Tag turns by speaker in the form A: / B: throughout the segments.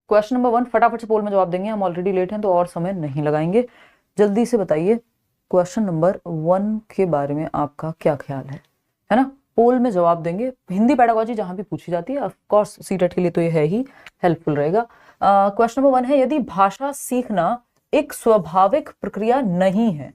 A: Question number 1 फटाफट से पोल में जवाब देंगे, हम ऑलरेडी लेट हैं तो और समय नहीं लगाएंगे। जल्दी से बताइए क्वेश्चन नंबर 1 के बारे में आपका क्या ख्याल है ना? पोल में जवाब देंगे। हिंदी पेडागोजी जहां भी पूछी जाती है, ऑफ कोर्स सीटेट के लिए तो ये है ही, हेल्पफुल रहेगा। क्वेश्चन नंबर 1 है, यदि भाषा सीखना एक स्वाभाविक प्रक्रिया नहीं है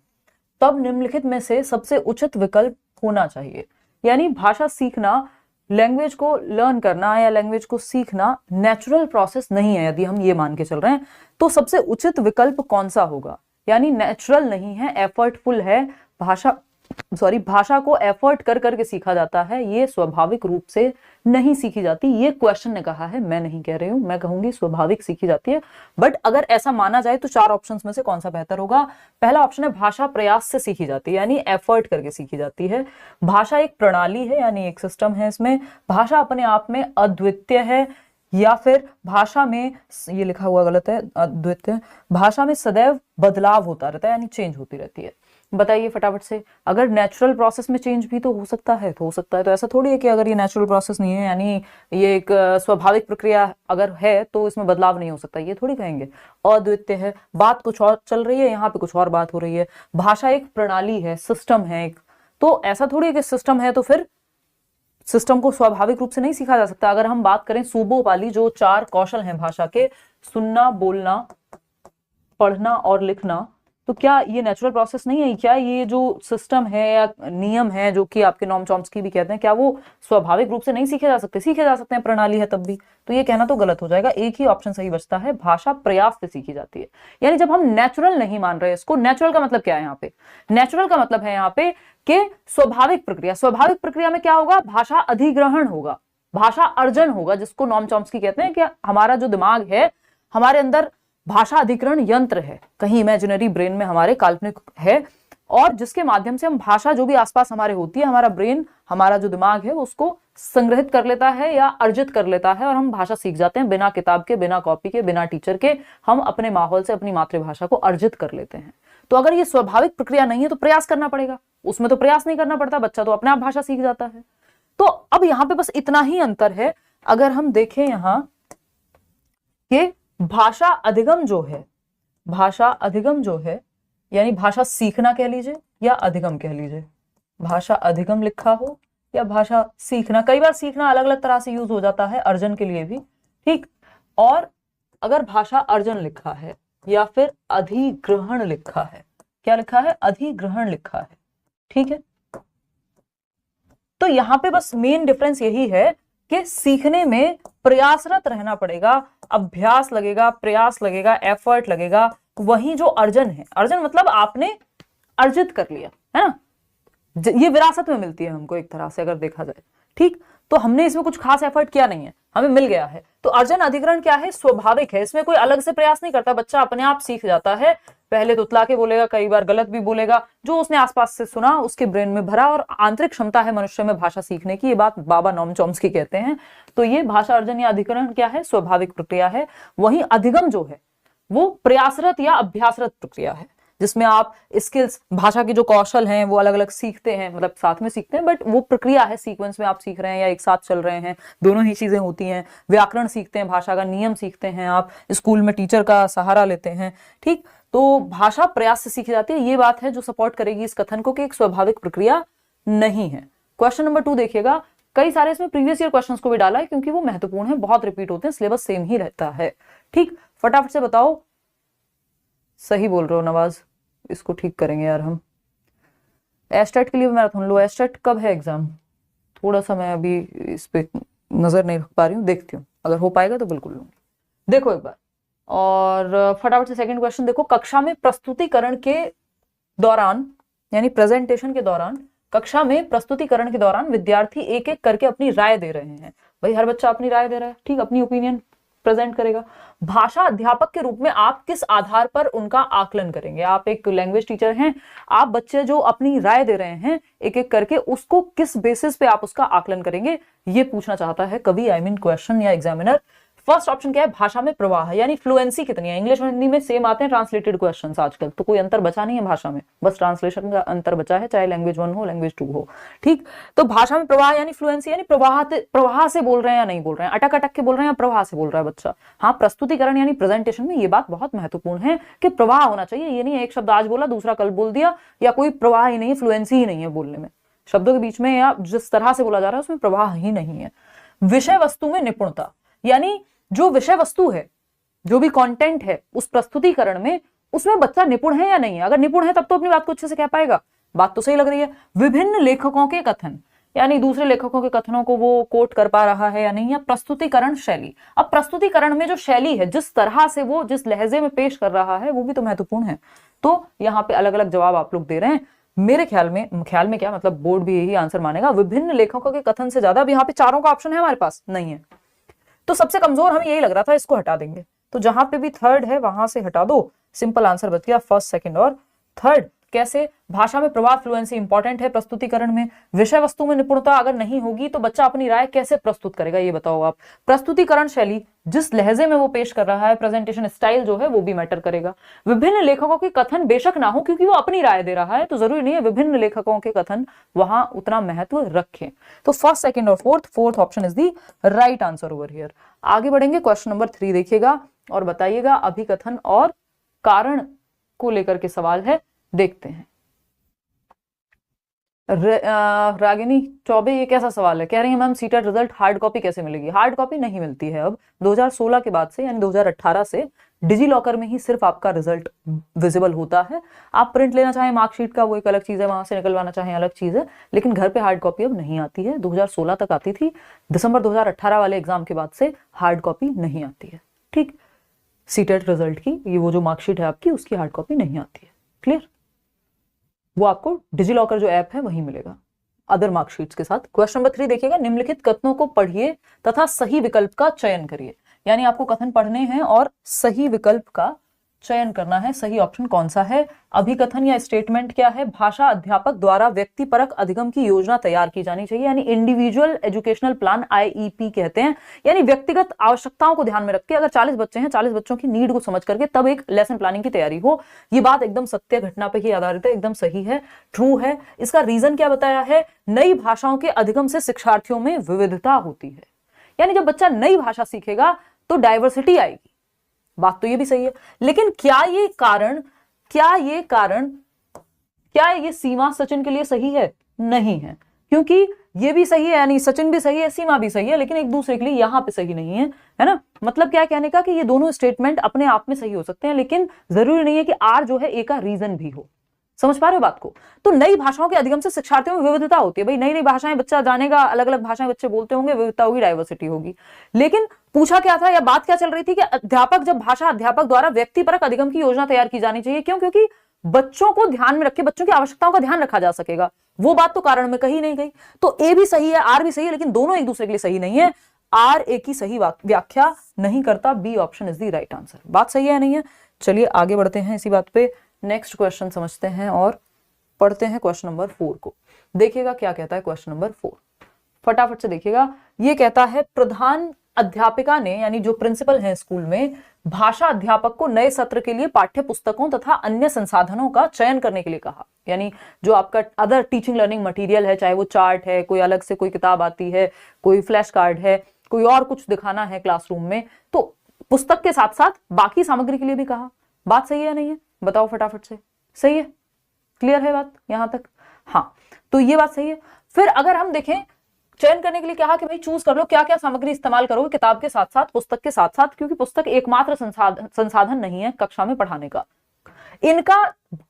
A: तब निम्नलिखित में से सबसे उचित विकल्प होना चाहिए। यानी भाषा सीखना, लैंग्वेज को लर्न करना या लैंग्वेज को सीखना नेचुरल प्रोसेस नहीं है, यदि हम ये मान के चल रहे हैं तो सबसे उचित विकल्प कौन सा होगा? यानी नेचुरल नहीं है, एफर्टफुल है, भाषा को एफर्ट कर करके सीखा जाता है, ये स्वाभाविक रूप से नहीं सीखी जाती। ये क्वेश्चन ने कहा है, मैं नहीं कह रही हूं, मैं कहूंगी स्वाभाविक सीखी जाती है। बट अगर ऐसा माना जाए तो 4 ऑप्शंस में से कौन सा बेहतर होगा? पहला ऑप्शन है भाषा प्रयास से सीखी जाती है, यानी एफर्ट करके सीखी जाती है। भाषा एक प्रणाली है, यानी एक सिस्टम है, इसमें भाषा अपने आप में अद्वितीय है। या फिर भाषा में, ये लिखा हुआ गलत है, अद्वितीय, भाषा में सदैव बदलाव होता रहता है, यानी चेंज होती रहती है। बताइए फटाफट से, अगर नेचुरल प्रोसेस में चेंज भी तो हो सकता है, तो ऐसा थोड़ी है कि अगर ये नेचुरल प्रोसेस नहीं है, यानी ये एक स्वाभाविक प्रक्रिया अगर है तो इसमें बदलाव नहीं हो सकता, ये थोड़ी कहेंगे। अद्वितीय है, बात कुछ और चल रही है, यहाँ पे कुछ और बात हो रही है। भाषा एक प्रणाली है, सिस्टम है एक, तो ऐसा थोड़ी है कि सिस्टम है तो फिर सिस्टम को स्वाभाविक रूप से नहीं सीखा जा सकता। अगर हम बात करें सूबों वाली जो 4 कौशल हैं भाषा के, सुनना, बोलना, पढ़ना और लिखना, तो क्या ये नेचुरल प्रोसेस नहीं है? क्या ये जो सिस्टम है या नियम है जो कि आपके नॉम चॉम्स्की भी कहते हैं, क्या वो स्वाभाविक रूप से नहीं सीखे जा सकते? सीखे जा सकते हैं, प्रणाली है तब भी। तो ये कहना तो गलत हो जाएगा, एक ही ऑप्शन सही बचता है, भाषा प्रयास से सीखी जाती है। यानी जब हम नेचुरल नहीं मान रहे इसको, नेचुरल का मतलब क्या है यहाँ पे? नेचुरल का मतलब है यहाँ पे कि स्वाभाविक प्रक्रिया। स्वाभाविक प्रक्रिया में क्या होगा? भाषा अधिग्रहण होगा, भाषा अर्जन होगा, जिसको नॉम चॉम्स्की कहते हैं कि हमारा जो दिमाग है, हमारे अंदर भाषा अधिग्रहण यंत्र है, कहीं इमेजिनरी ब्रेन में हमारे काल्पनिक है, और जिसके माध्यम से हम भाषा जो भी आसपास हमारे होती है, हमारा ब्रेन, हमारा जो दिमाग है उसको संग्रहित कर लेता है या अर्जित कर लेता है, और हम भाषा सीख जाते हैं बिना किताब के, बिना कॉपी के, बिना टीचर के। हम अपने माहौल से अपनी मातृभाषा को अर्जित कर लेते हैं। तो अगर ये स्वाभाविक प्रक्रिया नहीं है तो प्रयास करना पड़ेगा, उसमें तो प्रयास नहीं करना पड़ता, बच्चा तो अपने आप भाषा सीख जाता है। तो अब यहाँ पे बस इतना ही अंतर है। अगर हम देखें यहाँ कि भाषा अधिगम जो है, यानी भाषा सीखना कह लीजिए या अधिगम कह लीजिए, भाषा अधिगम लिखा हो या भाषा सीखना, कई बार सीखना अलग अलग तरह से यूज हो जाता है, अर्जन के लिए भी, ठीक। और अगर भाषा अर्जन लिखा है या फिर अधिग्रहण लिखा है, क्या लिखा है? अधिग्रहण लिखा है, ठीक है। तो यहां पे बस मेन डिफरेंस यही है कि सीखने में प्रयासरत रहना पड़ेगा, अभ्यास लगेगा, प्रयास लगेगा, एफर्ट लगेगा। वही जो अर्जन है, अर्जन मतलब आपने अर्जित कर लिया, है ना, ये विरासत में मिलती है हमको एक तरह से अगर देखा जाए, ठीक। तो हमने इसमें कुछ खास एफर्ट किया नहीं है, हमें मिल गया है। तो अर्जन अधिग्रहण क्या है? स्वाभाविक है, इसमें कोई अलग से प्रयास नहीं करता, बच्चा अपने आप सीख जाता है। पहले तुतला के बोलेगा, कई बार गलत भी बोलेगा, जो उसने आसपास से सुना उसके ब्रेन में भरा, और आंतरिक क्षमता है मनुष्य में भाषा सीखने की, ये बात बाबा नॉम चॉम्स्की कहते हैं। तो ये भाषा अर्जन या अधिग्रहण क्या है? स्वाभाविक प्रक्रिया है। वहीं अधिगम जो है वो प्रयासरत या अभ्यासरत प्रक्रिया है, जिसमें आप स्किल्स, भाषा के जो कौशल हैं वो अलग अलग सीखते हैं, मतलब साथ में सीखते हैं, बट वो प्रक्रिया है, सीक्वेंस में आप सीख रहे हैं या एक साथ चल रहे हैं, दोनों ही चीजें होती हैं। व्याकरण सीखते हैं, भाषा का नियम सीखते हैं, आप स्कूल में टीचर का सहारा लेते हैं, ठीक। तो भाषा प्रयास से सीखी जाती है, ये बात है जो सपोर्ट करेगी इस कथन को कि एक स्वाभाविक प्रक्रिया नहीं है। क्वेश्चन नंबर 2 देखिएगा, कई सारे इसमें प्रीवियस ईयर क्वेश्चंस को भी डाला है क्योंकि वो महत्वपूर्ण है, बहुत रिपीट होते हैं, सिलेबस सेम ही रहता है, ठीक। फटाफट से बताओ, सही बोल रहे हो नवाज, इसको ठीक करेंगे यार हम। एस्टेट के लिए मैराथन लो, एस्टेट कब है एग्जाम? थोड़ा सा मैं अभी इस पे नजर नहीं रख पा रही हूँ, देखती हूँ, अगर हो पाएगा तो बिल्कुल लूंगी। देखो एक बार, और फटाफट से सेकंड क्वेश्चन देखो, कक्षा में प्रस्तुतिकरण के दौरान, यानी प्रेजेंटेशन के दौरान, कक्षा में प्रस्तुतिकरण के दौरान विद्यार्थी एक एक करके अपनी राय दे रहे हैं। भाई हर बच्चा अपनी राय दे रहा है, ठीक, अपनी ओपिनियन प्रेजेंट करेगा। भाषा अध्यापक के रूप में आप किस आधार पर उनका आकलन करेंगे? आप एक लैंग्वेज टीचर हैं, आप बच्चे जो अपनी राय दे रहे हैं एक एक करके, उसको किस बेसिस पे आप उसका आकलन करेंगे? ये पूछना चाहता है कवि, आई मीन क्वेश्चन या एग्जामिनर। फर्स्ट ऑप्शन क्या है, भाषा में प्रवाह, यानी फ्लुएंसी कितनी है। इंग्लिश और हिंदी में सेम आते हैं ट्रांसलेटेड क्वेश्चंस आजकल, तो कोई अंतर बचा नहीं है भाषा में, बस ट्रांसलेशन का अंतर बचा है, चाहे लैंग्वेज 1 हो लैंग्वेज 2 हो। ठीक, तो भाषा में प्रवाह यानी फ्लुएंसी, यानी प्रवाह से बोल रहे हैं या नहीं बोल रहे हैं, अटक अटक के बोल रहे हैं या प्रवाह से बोल रहा है बच्चा। हाँ, प्रस्तुतिकरण यानी प्रेजेंटेशन में ये बात बहुत महत्वपूर्ण है कि प्रवाह होना चाहिए, ये नहीं एक शब्द आज बोला दूसरा कल बोल दिया, या कोई प्रवाह ही नहीं है, फ्लुएंसी ही नहीं है बोलने में, शब्दों के बीच में या जिस तरह से बोला जा रहा है उसमें प्रवाह ही नहीं है। विषय वस्तु में निपुणता, यानी जो विषय वस्तु है, जो भी कंटेंट है उस प्रस्तुतिकरण में, उसमें बच्चा निपुण है या नहीं है। अगर निपुण है तब तो अपनी बात को अच्छे से कह पाएगा, बात तो सही लग रही है। विभिन्न लेखकों के कथन, यानी दूसरे लेखकों के कथनों को वो कोट कर पा रहा है या नहीं। या प्रस्तुतिकरण शैली, अब प्रस्तुतिकरण में जो शैली है, जिस तरह से वो जिस लहजे में पेश कर रहा है, वो भी तो महत्वपूर्ण है। तो यहाँ पे अलग अलग जवाब आप लोग दे रहे हैं। मेरे ख्याल में क्या मतलब, बोर्ड भी यही आंसर मानेगा, विभिन्न लेखकों के कथन से ज्यादा। अब यहाँ पे चारों का ऑप्शन है हमारे पास, नहीं है, तो सबसे कमजोर हमें यही लग रहा था, इसको हटा देंगे। तो जहां पे भी थर्ड है वहां से हटा दो, सिंपल आंसर बच गया फर्स्ट, सेकंड और थर्ड। कैसे, भाषा में प्रवाह फ्लुएंसी इंपॉर्टेंट है प्रस्तुतिकरण में। विषय वस्तु में निपुणता अगर नहीं होगी तो बच्चा अपनी राय कैसे प्रस्तुत करेगा, ये बताओ आप। प्रस्तुतिकरण शैली, जिस लहजे में वो पेश कर रहा है, प्रेजेंटेशन स्टाइल जो है वो भी मैटर करेगा। विभिन्न लेखकों के कथन बेशक ना हो, क्योंकि वो अपनी राय दे रहा है, तो जरूरी नहीं है विभिन्न लेखकों के कथन वहां उतना महत्व रखें। तो फर्स्ट, सेकंड और fourth option is the right answer over here. आगे बढ़ेंगे, क्वेश्चन नंबर 3 देखिएगा और बताइएगा। अभिकथन और कारण को लेकर के सवाल है, देखते हैं। रागिनी चौबे, ये कैसा सवाल है, कह रही है ma'am CTET result hard copy कैसे मिलेगी। हार्ड कॉपी नहीं मिलती है अब, 2016 के बाद से यानी 2018 से डिजी लॉकर में ही सिर्फ आपका रिजल्ट विजिबल होता है। आप प्रिंट लेना चाहें मार्कशीट का वो एक अलग चीज है, वहां से निकलवाना चाहें अलग चीज है, लेकिन घर पे हार्ड कॉपी अब नहीं आती है। 2016 तक आती थी, दिसंबर 2018 वाले एग्जाम के बाद से हार्ड कॉपी नहीं आती है। ठीक, सीटेट रिजल्ट की ये वो जो मार्कशीट है आपकी, उसकी हार्ड कॉपी नहीं आती है। क्लियर, वो आपको डिजी लॉकर जो ऐप है वही मिलेगा अदर मार्कशीट्स के साथ। क्वेश्चन नंबर 3 देखिएगा। निम्नलिखित कथनों को पढ़िए तथा सही विकल्प का चयन करिए, यानी आपको कथन पढ़ने हैं और सही विकल्प का चयन करना है। सही ऑप्शन कौन सा है। अभिकथन या स्टेटमेंट क्या है, भाषा अध्यापक द्वारा व्यक्तिपरक अधिगम की योजना तैयार की जानी चाहिए, यानी इंडिविजुअल एजुकेशनल प्लान, IEP कहते हैं, यानी व्यक्तिगत आवश्यकताओं को ध्यान में रख के, अगर 40 बच्चे हैं 40 बच्चों की नीड को समझ करके तब एक लेसन प्लानिंग की तैयारी हो। ये बात एकदम सत्य घटना पर ही आधारित है, एकदम सही है, ट्रू है। इसका रीजन क्या बताया है, नई भाषाओं के अधिगम से शिक्षार्थियों में विविधता होती है, यानी जब बच्चा नई भाषा सीखेगा तो डाइवर्सिटी आएगी। बात तो ये भी सही है, लेकिन क्या ये सीमा सचिन के लिए सही है, नहीं है, क्योंकि ये भी सही है, यानी सचिन भी सही है, सीमा भी सही है, लेकिन एक दूसरे के लिए यहां पे सही नहीं है, है ना। मतलब क्या कहने का कि ये दोनों स्टेटमेंट अपने आप में सही हो सकते हैं, लेकिन जरूरी नहीं है कि आर जो है ए का रीजन भी हो। समझ पा रहे हो बात को। तो नई भाषाओं के अधिगम से शिक्षार्थियों में विविधता होती है, भाई नई नई भाषाएं बच्चा जानेगा, अलग अलग भाषाएं बच्चे बोलते होंगे, विविधता होगी, डाइवर्सिटी होगी। लेकिन पूछा क्या था या बात क्या चल रही थी कि अध्यापक, जब भाषा अध्यापक द्वारा व्यक्तिपरक अधिगम की योजना तैयार की जानी चाहिए। क्यों, क्योंकि बच्चों को ध्यान में रखे, बच्चों की आवश्यकताओं का ध्यान रखा जा सकेगा। वो बात तो कारण में कही नहीं गई। तो ए भी सही है, आर भी सही है, लेकिन दोनों एक दूसरे के लिए सही नहीं है। आर ए की सही व्याख्या नहीं करता, B option is the right answer. बात सही है या नहीं है। चलिए आगे बढ़ते हैं इसी बात पे, नेक्स्ट क्वेश्चन समझते हैं और पढ़ते हैं क्वेश्चन नंबर 4 को। देखिएगा क्या कहता है क्वेश्चन नंबर 4, फटाफट से देखिएगा। ये कहता है प्रधान अध्यापिका ने, यानी जो प्रिंसिपल हैं स्कूल में, भाषा अध्यापक को नए सत्र के लिए पाठ्य पुस्तकों तथा अन्य संसाधनों का चयन करने के लिए कहा। यानी जो आपका अदर टीचिंग लर्निंग मटेरियल है, चाहे वो चार्ट है, कोई अलग से कोई किताब आती है, कोई फ्लैश कार्ड है, कोई और कुछ दिखाना है क्लासरूम में, तो पुस्तक के साथ साथ बाकी सामग्री के लिए भी कहा। बात सही है या नहीं है, बताओ फटाफट से। सही है, क्लियर है बात यहां तक। हाँ, तो ये बात सही है। फिर अगर हम देखें, चयन करने के लिए कहा कि भाई चूज कर लो क्या क्या सामग्री इस्तेमाल करोगे किताब के साथ साथ, पुस्तक के साथ साथ, क्योंकि पुस्तक एकमात्र संसाधन नहीं है कक्षा में पढ़ाने का। इनका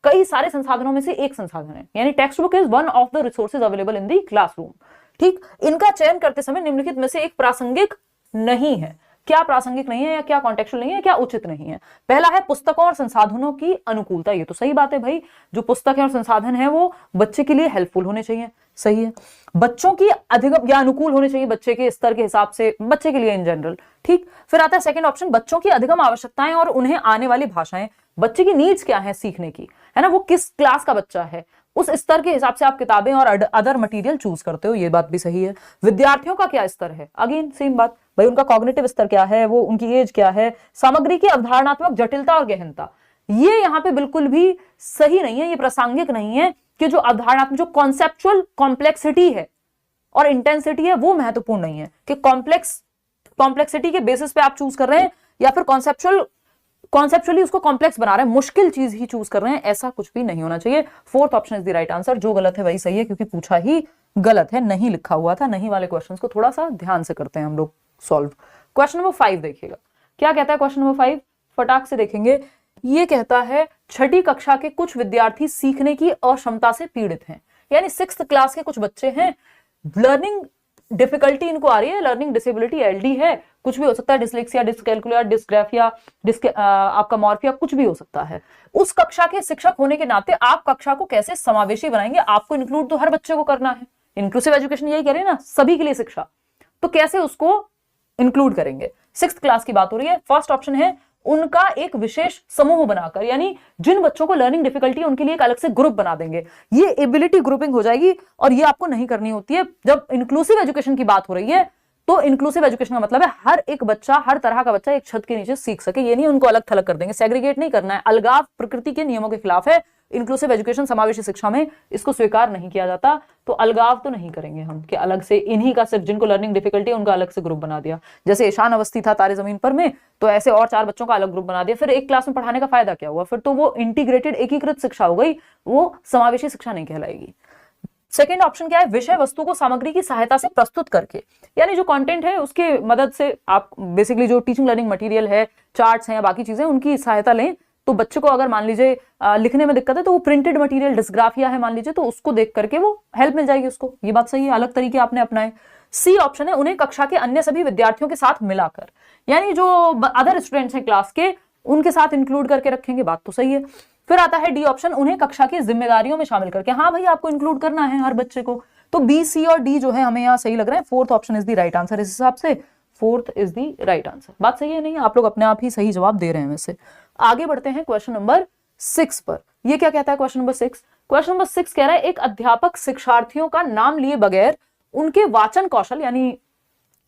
A: कई सारे संसाधनों में से एक संसाधन है, यानी text book is one of the resources available in the classroom. ठीक, इनका चयन करते समय निम्नलिखित में से एक प्रासंगिक नहीं है। क्या प्रासंगिक नहीं है, या क्या कॉन्टेक्चुअल नहीं है, क्या उचित नहीं है। पहला है पुस्तकों और संसाधनों की अनुकूलता। ये तो सही बात है भाई, जो पुस्तक है और संसाधन है वो बच्चे के लिए हेल्पफुल होने चाहिए, सही है। बच्चों की अधिगम या अनुकूल होने चाहिए बच्चे के स्तर के हिसाब से, बच्चे के लिए इन जनरल। ठीक, फिर आता है सेकंड ऑप्शन, बच्चों की अधिगम आवश्यकताएं और उन्हें आने वाली भाषाएं। बच्चे की नीड्स क्या है सीखने की, है ना, वो किस क्लास का बच्चा है, उस स्तर के हिसाब से आप किताबें और अदर मटेरियल चूज करते हो, ये बात भी सही है। विद्यार्थियों का क्या स्तर है, अगेन सेम बात, भाई उनका कॉग्निटिव स्तर क्या है, वो उनकी एज क्या है, सामग्री की अवधारणात्मक जटिलता और गहनता, ये यहाँ पे बिल्कुल भी सही नहीं है, ये प्रासंगिक नहीं है कि जो अवधारणात्मक, जो कॉन्सेप्चुअल कॉम्प्लेक्सिटी है और इंटेंसिटी है वो महत्वपूर्ण नहीं है कि कॉम्प्लेक्सिटी के बेसिस पे आप चूज कर रहे हैं या फिर कॉन्सेप्चुअली उसको कॉम्प्लेक्स बना रहे हैं, मुश्किल चीज ही चूज कर रहे हैं, ऐसा कुछ भी नहीं होना चाहिए। Fourth option is the right answer. जो गलत है वही सही है, क्योंकि पूछा ही गलत है, नहीं लिखा हुआ था। नहीं वाले क्वेश्चंस को थोड़ा सा ध्यान से करते हैं हम लोग सॉल्व। क्वेश्चन नंबर 5 देखिएगा, क्या कहता है क्वेश्चन नंबर 5, फटाक से देखेंगे। ये कहता है छठी कक्षा के कुछ विद्यार्थी सीखने की अक्षमता से पीड़ित हैं, यानी 6th क्लास के कुछ बच्चे हैं, लर्निंग डिफिकल्टी इनको आ रही है, लर्निंग डिसेबिलिटी एलडी है, कुछ भी हो सकता है, डिसलेक्सिया, डिसकैलकुलिया, डिस्ग्राफिया, आपका मॉर्फिया, कुछ भी हो सकता है। उस कक्षा के शिक्षक होने के नाते आप कक्षा को कैसे समावेशी बनाएंगे? आपको इंक्लूड तो हर बच्चे को करना है, इंक्लूसिव एजुकेशन यही कह रहे हैं ना, सभी के लिए शिक्षा, तो कैसे उसको इंक्लूड करेंगे? 6th क्लास की बात हो रही है। फर्स्ट ऑप्शन है उनका एक विशेष समूह बनाकर, यानी जिन बच्चों को लर्निंग डिफिकल्टी है उनके लिए एक अलग से ग्रुप बना देंगे, ये एबिलिटी ग्रुपिंग हो जाएगी, और ये आपको नहीं करनी होती है। जब इंक्लूसिव एजुकेशन की बात हो रही है तो इंक्लूसिव एजुकेशन का मतलब है हर एक बच्चा, हर तरह का बच्चा एक छत के नीचे सीख सके, ये नहीं उनको अलग थलग कर देंगे, सेग्रीगेट नहीं करना है। अलगाव प्रकृति के नियमों के खिलाफ है, इंक्लूसिव एजुकेशन, समावेशी शिक्षा में इसको स्वीकार नहीं किया जाता। तो अलगाव तो नहीं करेंगे हम कि अलग से इन्हीं का सिर्फ जिनको लर्निंग डिफिकल्टी है उनका अलग से ग्रुप बना दिया, जैसे ईशान अवस्थी था तारे जमीन पर में, तो ऐसे और 4 बच्चों का अलग ग्रुप बना दिया, फिर एक क्लास में पढ़ाने का फायदा क्या हुआ? फिर तो वो इंटीग्रेटेड एकीकृत शिक्षा हो गई, वो समावेशी शिक्षा नहीं कहलाएगी। सेकेंड ऑप्शन क्या है? विषय वस्तु को सामग्री की सहायता से प्रस्तुत करके, यानी जो कंटेंट है उसके मदद से आप बेसिकली जो टीचिंग लर्निंग मटेरियल है, चार्ट्स हैं या बाकी चीजें, उनकी सहायता लें। तो बच्चे को अगर मान लीजिए लिखने में दिक्कत है तो वो प्रिंटेड मटेरियल, डिस्ग्राफिया है मान लीजिए, तो उसको देख करके वो हेल्प मिल जाएगी उसको, ये बात सही है, अलग तरीके आपने अपनाए। सी ऑप्शन है उन्हें कक्षा के अन्य सभी विद्यार्थियों के साथ मिलाकर, यानी जो अदर स्टूडेंट्स हैं क्लास के उनके साथ इंक्लूड करके रखेंगे, बात तो सही है। फिर आता है डी ऑप्शन, उन्हें कक्षा की जिम्मेदारियों में शामिल करके, हाँ भाई आपको इंक्लूड करना है हर बच्चे को, तो बी, सी और डी जो है हमें यहाँ सही लग रहा है। Fourth option is the right answer, इस हिसाब से fourth is the right answer. बात सही है नहीं? आप लोग अपने आप ही सही जवाब दे रहे हैं वैसे। आगे बढ़ते हैं क्वेश्चन नंबर 6 पर। ये क्या कहता है क्वेश्चन नंबर 6? क्वेश्चन नंबर 6 कह रहा है एक अध्यापक शिक्षार्थियों का नाम लिए बगैर उनके वाचन कौशल यानी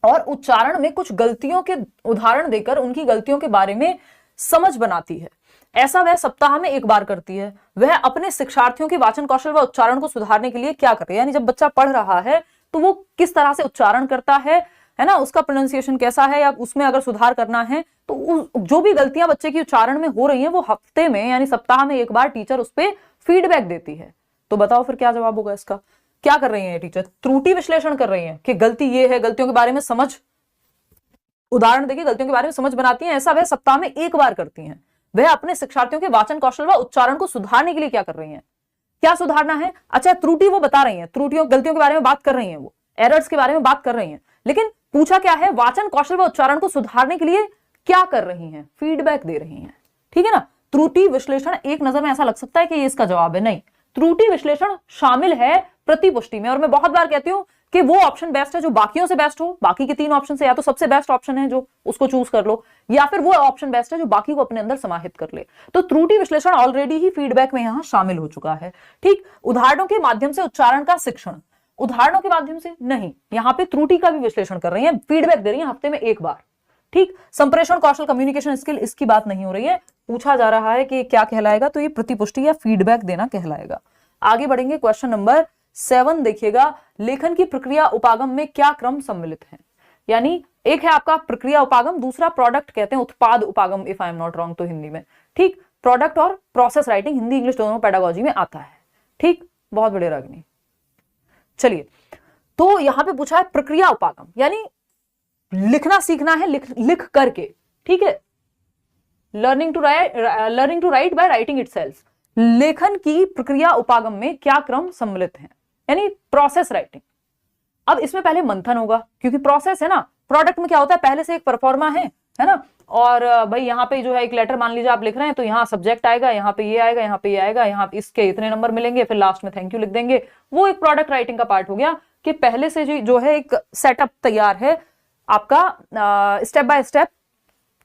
A: और उच्चारण में कुछ गलतियों के उदाहरण देकर उनकी गलतियों के बारे में समझ बनाती है। ऐसा वह सप्ताह में एक बार करती है। वह अपने शिक्षार्थियों के वाचन कौशल व उच्चारण को सुधारने के लिए क्या करती है? यानी जब बच्चा पढ़ रहा है तो वो किस तरह से उच्चारण करता है ना, उसका प्रोनाउंसिएशन कैसा है, या उसमें अगर सुधार करना है तो जो भी गलतियां बच्चे की उच्चारण में हो रही हैं वो हफ्ते में यानी सप्ताह में एक बार टीचर उस पर फीडबैक देती है। तो बताओ फिर क्या जवाब होगा इसका? क्या कर रही है टीचर? त्रुटि विश्लेषण कर रही है कि गलती ये है, गलतियों के बारे में समझ, उदाहरण देखिए, गलतियों के बारे में समझ बनाती हैं। ऐसा वह सप्ताह में एक बार करती हैं। वह अपने शिक्षार्थियों के वाचन कौशल व उच्चारण को सुधारने के लिए क्या कर रही हैं? क्या सुधारना है? अच्छा, त्रुटि वो बता रही हैं, त्रुटियों गलतियों के बारे में बात कर रही हैं, वो एरर्स के बारे में बात कर रही हैं, लेकिन पूछा क्या है? वाचन कौशल व उच्चारण को सुधारने के लिए क्या कर रही हैं? फीडबैक दे रही हैं, ठीक है ना। त्रुटि विश्लेषण एक नजर में ऐसा लग सकता है कि ये इसका जवाब है, नहीं। त्रुटि विश्लेषण शामिल है प्रतिपुष्टि में, और मैं बहुत बार कहती हूं कि वो ऑप्शन बेस्ट है जो बाकियों से बेस्ट हो। बाकी के 3 ऑप्शन से या तो सबसे बेस्ट ऑप्शन है जो उसको चूज कर लो, या फिर वो ऑप्शन बेस्ट है जो बाकी को अपने अंदर समाहित कर ले। तो त्रुटि विश्लेषण ऑलरेडी ही फीडबैक में यहां शामिल हो चुका है, ठीक। उदाहरणों के माध्यम से उच्चारण का शिक्षण, उदाहरणों के माध्यम से नहीं, यहां पे त्रुटि का भी विश्लेषण कर रही है, फीडबैक दे रही है हफ्ते में एक बार, ठीक। संप्रेषण कौशल, कम्युनिकेशन स्किल, इसकी बात नहीं हो रही है। पूछा जा रहा है कि क्या कहलाएगा, तो ये प्रतिपुष्टि या फीडबैक देना कहलाएगा। आगे बढ़ेंगे, क्वेश्चन नंबर 7 देखिएगा। लेखन की प्रक्रिया उपागम में क्या क्रम सम्मिलित है? यानी एक है आपका प्रक्रिया उपागम, दूसरा प्रोडक्ट कहते हैं उत्पाद उपागम, if I am not wrong तो हिंदी में, ठीक। प्रोडक्ट और प्रोसेस राइटिंग हिंदी इंग्लिश दोनों पेडागोजी में आता है, ठीक। बहुत बड़े रागनी। चलिए, तो यहां पे पूछा है प्रक्रिया उपागम, यानी लिखना सीखना है लिख करके, ठीक है। Learning to write by writing itself. लेखन की प्रक्रिया उपागम में क्या क्रम सम्मिलित है? यानी प्रोसेस राइटिंग। अब इसमें पहले मंथन होगा, क्योंकि प्रोसेस है ना। प्रोडक्ट में क्या होता है, पहले से एक परफॉर्मा है ना, और भाई यहाँ पे जो है एक लेटर मान लीजिए आप लिख रहे हैं, तो यहाँ सब्जेक्ट आएगा, यहाँ पे ये आएगा, यहाँ पे ये आएगा, यहाँ पे इसके इतने नंबर मिलेंगे, फिर लास्ट में थैंक यू लिख देंगे। वो एक प्रोडक्ट राइटिंग का पार्ट हो गया कि पहले से जो है एक सेटअप तैयार है आपका, स्टेप बाय स्टेप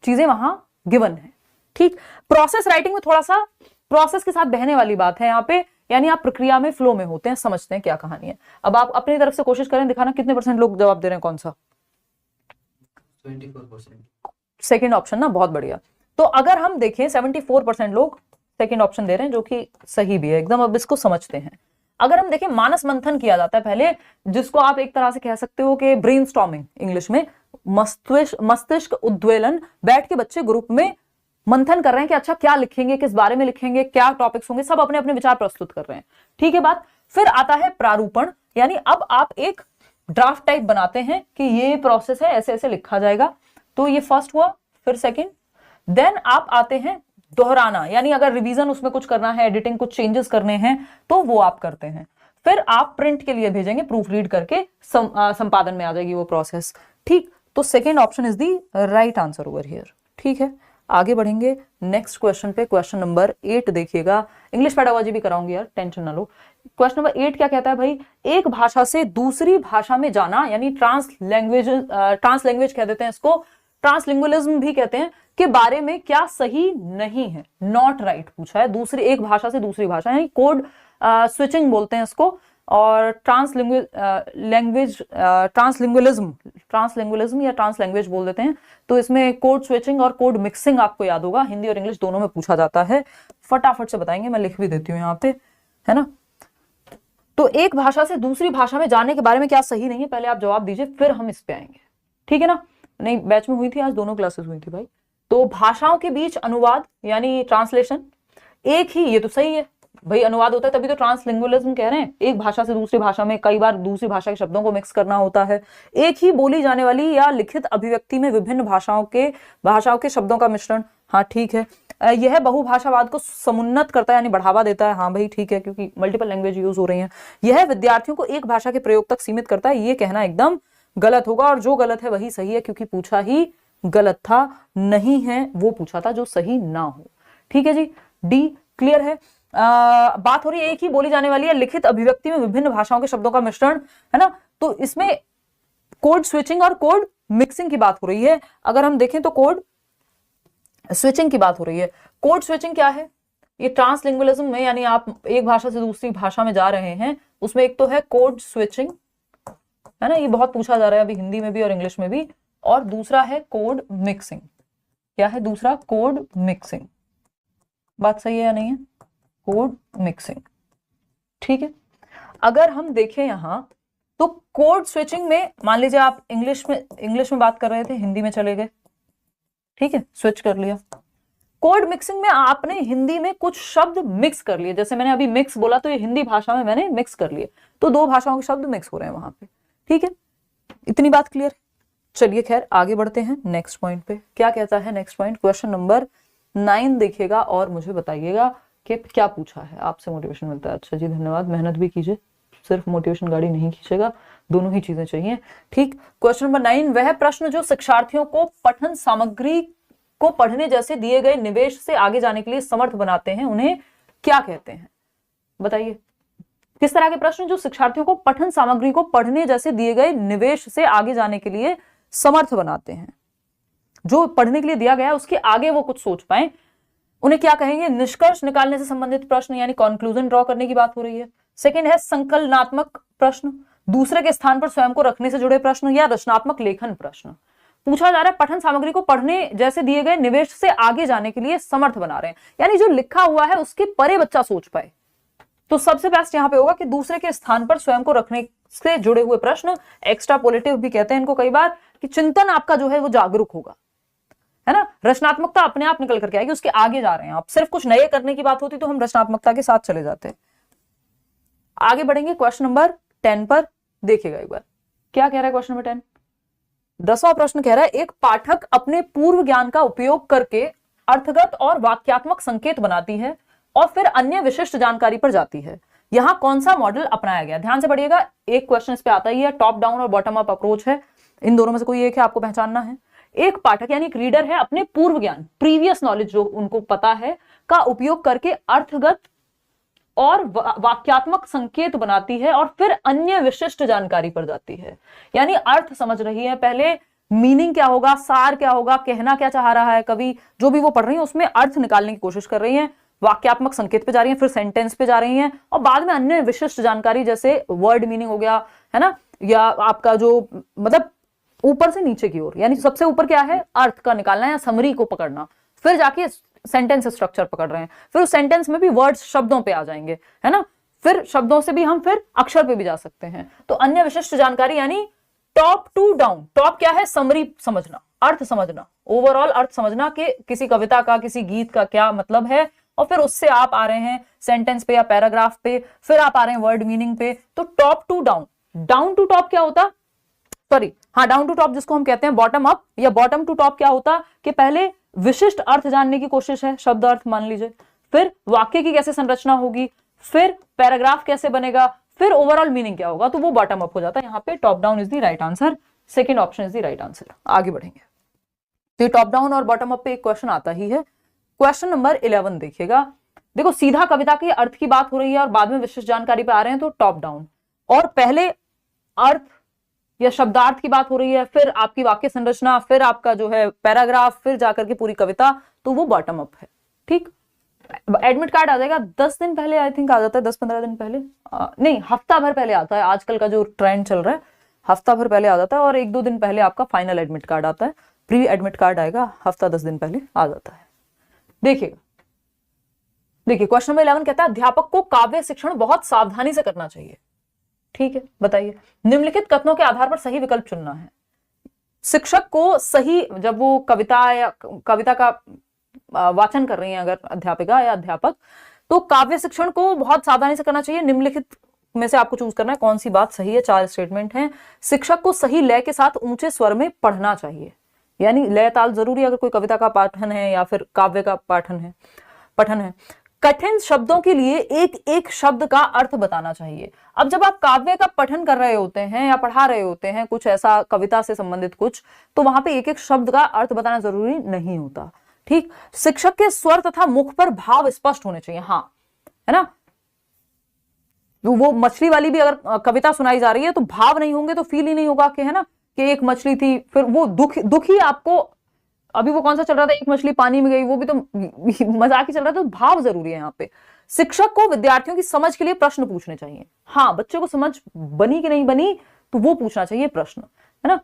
A: चीजें वहां गिवन है, ठीक। प्रोसेस राइटिंग में थोड़ा सा प्रोसेस के साथ बहने वाली बात है यहाँ पे, यानी आप प्रक्रिया में फ्लो में होते हैं, समझते हैं क्या कहानी है। अब आप अपनी तरफ से कोशिश करें दिखाना कितने % लोग जवाब दे रहे हैं कौन सा।
B: 24%।
A: सेकेंड ऑप्शन ना, बहुत बढ़िया। तो अगर हम देखें 74% लोग सेकेंड ऑप्शन दे रहे हैं, जो कि सही भी है एकदम। अब इसको समझते हैं। अगर हम देखें, मानस मंथन किया जाता है पहले, जिसको आप एक तरह से कह सकते हो कि ब्रेनस्टॉर्मिंग इंग्लिश में, मस्तिष्क उद्वेलन। बैठ के बच्चे ग्रुप में मंथन कर रहे हैं कि अच्छा क्या लिखेंगे, किस बारे में लिखेंगे, क्या टॉपिक्स होंगे, सब अपने अपने विचार प्रस्तुत कर रहे हैं। ठीक है बात। फिर आता है प्रारूपण, यानी अब आप एक ड्राफ्ट टाइप बनाते हैं कि ये प्रोसेस है, ऐसे ऐसे लिखा जाएगा। तो ये फर्स्ट हुआ। फिर सेकंड, देन आप आते हैं दोहराना, यानी अगर रिवीजन उसमें कुछ करना है, एडिटिंग कुछ चेंजेस करने हैं, तो वो आप करते हैं। फिर आप प्रिंट के लिए भेजेंगे, प्रूफ रीड करके संपादन में आ जाएगी वो प्रोसेस। ठीक, तो second option is the right answer over here. ठीक है, आगे बढ़ेंगे नेक्स्ट क्वेश्चन पे। क्वेश्चन नंबर 8 देखिएगा। इंग्लिश पेडागोजी भी कराऊंगी यार, टेंशन ना लो। क्वेश्चन नंबर 8 क्या कहता है भाई, एक भाषा से दूसरी भाषा में जाना, यानी ट्रांस लैंग्वेज कह देते हैं इसको, ट्रांसलिंगुअलिज्म भी कहते हैं, के बारे में क्या सही नहीं है, नॉट राइट पूछा है। दूसरी एक भाषा से दूसरी भाषा, यानी कोड स्विचिंग बोलते हैं इसको, और ट्रांसलिंगुअलिज्म या ट्रांस लैंग्वेज बोल देते हैं। तो इसमें कोड स्विचिंग और कोड मिक्सिंग आपको याद होगा, हिंदी और इंग्लिश दोनों में पूछा जाता है। फटाफट से बताएंगे, मैं लिख भी देती हूँ यहाँ पे, है ना। तो एक भाषा से दूसरी भाषा में जाने के बारे में क्या सही नहीं है, पहले आप जवाब दीजिए, फिर हम इस पे आएंगे। ठीक है ना। नहीं, बैच में हुई थी, आज दोनों क्लासेस हुई थी भाई। तो भाषाओं के बीच अनुवाद यानी ट्रांसलेशन, एक ही, ये तो सही है भाई, अनुवाद होता है तभी तो ट्रांसलिंगुअलिज्म कह रहे हैं। एक भाषा से दूसरी भाषा में कई बार दूसरी भाषा के शब्दों को मिक्स करना होता है। एक ही बोली जाने वाली या लिखित अभिव्यक्ति में विभिन्न भाषाओं के शब्दों का मिश्रण, हाँ ठीक है। यह बहुभाषावाद को समुन्नत करता है, यानी बढ़ावा देता है, हाँ भाई ठीक है, क्योंकि मल्टीपल लैंग्वेज यूज हो रही हैं। यह विद्यार्थियों को एक भाषा के प्रयोग तक सीमित करता है, ये कहना एकदम गलत होगा, और जो गलत है वही सही है, क्योंकि पूछा ही गलत था, नहीं है वो पूछा था जो सही ना हो। ठीक है जी, डी क्लियर है। बात हो रही है एक ही बोली जाने वाली है लिखित अभिव्यक्ति में विभिन्न भाषाओं के शब्दों का मिश्रण, है ना। तो इसमें कोड स्विचिंग और कोड मिक्सिंग की बात हो रही है। अगर हम देखें तो कोड स्विचिंग की बात हो रही है। कोड स्विचिंग क्या है, ये ट्रांसलिंगुअलिज्म में, यानी आप एक भाषा से दूसरी भाषा में जा रहे हैं, उसमें एक तो है कोड स्विचिंग, है ना, ये बहुत पूछा जा रहा है अभी हिंदी में भी और इंग्लिश में भी। और दूसरा है कोड मिक्सिंग। क्या है दूसरा? Code mixing. बात सही है या नहीं है? Code mixing. ठीक है। अगर हम देखें यहां तो कोड स्विचिंग में, मान लीजिए आप इंग्लिश में बात कर रहे थे, हिंदी में चले गए, ठीक है, स्विच कर लिया। कोड मिक्सिंग में आपने हिंदी में कुछ शब्द मिक्स कर लिए, जैसे मैंने अभी मिक्स बोला तो ये हिंदी भाषा में मैंने मिक्स कर लिए, तो दो भाषाओं के शब्द मिक्स हो रहे हैं वहां पे। ठीक है, इतनी बात क्लियर है। चलिए खैर आगे बढ़ते हैं नेक्स्ट पॉइंट पे। क्या कहता है नेक्स्ट पॉइंट? क्वेश्चन नंबर 9 देखिएगा और मुझे बताइएगा कि क्या पूछा है। आपसे मोटिवेशन मिलता है, अच्छा जी धन्यवाद, मेहनत भी कीजिए, सिर्फ मोटिवेशन गाड़ी नहीं खींचेगा, दोनों ही चीजें चाहिए। ठीक, क्वेश्चन नंबर 9, वह प्रश्न जो शिक्षार्थियों को पठन सामग्री को पढ़ने जैसे दिए गए निवेश से आगे जाने के लिए समर्थ बनाते हैं, उन्हें क्या कहते हैं? बताइए, किस तरह के प्रश्न जो शिक्षार्थियों को पठन सामग्री को पढ़ने जैसे दिए गए निवेश से आगे जाने के लिए समर्थ बनाते हैं, जो पढ़ने के लिए दिया गया है उसके आगे वो कुछ सोच पाए, उन्हें क्या कहेंगे? निष्कर्ष निकालने से संबंधित प्रश्न, यानी कंक्लूजन ड्रॉ करने की बात हो रही है। सेकंड है संकलनात्मक प्रश्न, दूसरे के स्थान पर स्वयं को रखने से जुड़े प्रश्न, या रचनात्मक लेखन प्रश्न। पूछा जा रहा है पठन सामग्री को पढ़ने जैसे दिए गए निवेश से आगे जाने के लिए समर्थ बना रहे हैं, यानी जो लिखा हुआ है उसके परे बच्चा सोच पाए। तो सबसे बेस्ट यहां पे होगा कि दूसरे के स्थान पर स्वयं को रखने से जुड़े हुए प्रश्न, एक्स्ट्रापोलेटिव भी कहते हैं इनको कई बार, कि चिंतन आपका जो है वो जागरूक होगा, है ना। रचनात्मकता अपने आप निकल करके आएगी, उसके आगे जा रहे हैं आप। सिर्फ कुछ नए करने की बात होती तो हम रचनात्मकता के साथ चले जाते हैं। आगे बढ़ेंगे क्वेश्चन नंबर 10 पर, देखिएगा एक बार क्या कह रहा है क्वेश्चन नंबर 10। 10वां प्रश्न कह रहा है, एक पाठक अपने पूर्व ज्ञान का उपयोग करके अर्थगत और वाक्यात्मक संकेत बनाती है और फिर अन्य विशिष्ट जानकारी पर जाती है। यहां कौन सा मॉडल अपनाया गया? ध्यान से पढ़िएगा, एक क्वेश्चन इस पे आता ही है, टॉप डाउन और बॉटम अप अप्रोच है, इन दोनों में से कोई एक है, आपको पहचानना है। एक पाठक यानी एक रीडर है, अपने पूर्व ज्ञान, प्रीवियस नॉलेज जो उनको पता है, का उपयोग करके अर्थगत और वाक्यात्मक संकेत बनाती है और फिर अन्य विशिष्ट जानकारी पर जाती है। यानी अर्थ समझ रही है पहले, मीनिंग क्या होगा, सार क्या होगा, कहना क्या चाह रहा है कवि, जो भी वो पढ़ रही है उसमें अर्थ निकालने की कोशिश कर रही है, वाक्यात्मक संकेत पे जा रही है, फिर सेंटेंस पे जा रही हैं, और बाद में अन्य विशिष्ट जानकारी जैसे वर्ड मीनिंग हो गया, है ना, या आपका जो मतलब ऊपर से नीचे की ओर, यानी सबसे ऊपर क्या है, अर्थ का निकालना है या समरी को पकड़ना, फिर जाके सेंटेंस स्ट्रक्चर पकड़ रहे हैं, फिर उस सेंटेंस में भी वर्ड्स शब्दों पे आ जाएंगे, है ना, फिर शब्दों से भी हम फिर अक्षर पे भी जा सकते हैं। तो अन्य विशिष्ट जानकारी यानी टॉप टू डाउन। टॉप क्या है, समरी समझना, अर्थ समझना, ओवरऑल अर्थ समझना कि किसी कविता का, किसी गीत का क्या मतलब है, और फिर उससे आप आ रहे हैं सेंटेंस पे या पैराग्राफ पे, फिर आप आ रहे हैं वर्ड मीनिंग पे। तो top to down, down to top क्या होता, सॉरी हाँ, डाउन टू टॉप जिसको हम कहते हैं बॉटम अप, या बॉटम टू टॉप क्या होता कि पहले विशिष्ट अर्थ जानने की कोशिश है, शब्द अर्थ मान लीजिए, फिर वाक्य की कैसे संरचना होगी, फिर पैराग्राफ कैसे बनेगा, फिर ओवरऑल मीनिंग क्या होगा, तो वो बॉटम अप हो जाता है। यहाँ पे top down is the right answer, second option is the right answer. आगे बढ़ेंगे, तो टॉप डाउन और बॉटम अप पे एक क्वेश्चन आता ही है। क्वेश्चन नंबर 11 देखिएगा। देखो सीधा कविता के अर्थ की बात हो रही है और बाद में विशिष्ट जानकारी पे आ रहे हैं, तो टॉप डाउन, और पहले अर्थ या शब्दार्थ की बात हो रही है, फिर आपकी वाक्य संरचना, फिर आपका जो है पैराग्राफ, फिर जाकर के पूरी कविता, तो वो बॉटम अप है। ठीक, एडमिट कार्ड आ जाएगा 10 दिन पहले, आई थिंक आ जाता है 10-15 दिन पहले, नहीं हफ्ता भर पहले आता है, आजकल का जो ट्रेंड चल रहा है हफ्ता भर पहले आ जाता है, और 1-2 दिन पहले आपका फाइनल एडमिट कार्ड आता है, प्री एडमिट कार्ड आएगा हफ्ता 10 दिन पहले आ जाता है। देखिएगा, देखिए क्वेश्चन नंबर 11 कहता है अध्यापक को काव्य शिक्षण बहुत सावधानी से करना चाहिए। ठीक है, बताइए, निम्नलिखित कथनों के आधार पर सही विकल्प चुनना है। शिक्षक को सही, जब वो कविता या कविता का वाचन कर रही हैं अगर अध्यापिका या अध्यापक, तो काव्य शिक्षण को बहुत सावधानी से करना चाहिए। निम्नलिखित में से आपको चूज करना है कौन सी बात सही है। 4 स्टेटमेंट हैं। शिक्षक को सही लय के साथ ऊंचे स्वर में पढ़ना चाहिए, यानी लय ताल जरूरी अगर कोई कविता का पाठन है या फिर काव्य का पठन है। कठिन शब्दों के लिए एक एक शब्द का अर्थ बताना चाहिए। अब जब आप काव्य का पठन कर रहे होते हैं या पढ़ा रहे होते हैं कुछ ऐसा कविता से संबंधित कुछ, तो वहां पे एक एक शब्द का अर्थ बताना जरूरी नहीं होता। ठीक, शिक्षक के स्वर तथा मुख पर भाव स्पष्ट होने चाहिए। हाँ, है ना, वो मछली वाली भी अगर कविता सुनाई जा रही है तो भाव नहीं होंगे तो फील ही नहीं होगा कि, है ना, कि एक मछली थी, फिर वो दुख ही आपको, अभी वो कौन सा चल रहा था, एक मछली पानी में गई, वो भी तो मजाक ही चल रहा था। तो भाव जरूरी है यहाँ पे। शिक्षक को विद्यार्थियों की समझ के लिए प्रश्न पूछने चाहिए। हाँ, बच्चों को समझ बनी कि नहीं बनी तो वो पूछना चाहिए प्रश्न, है ना।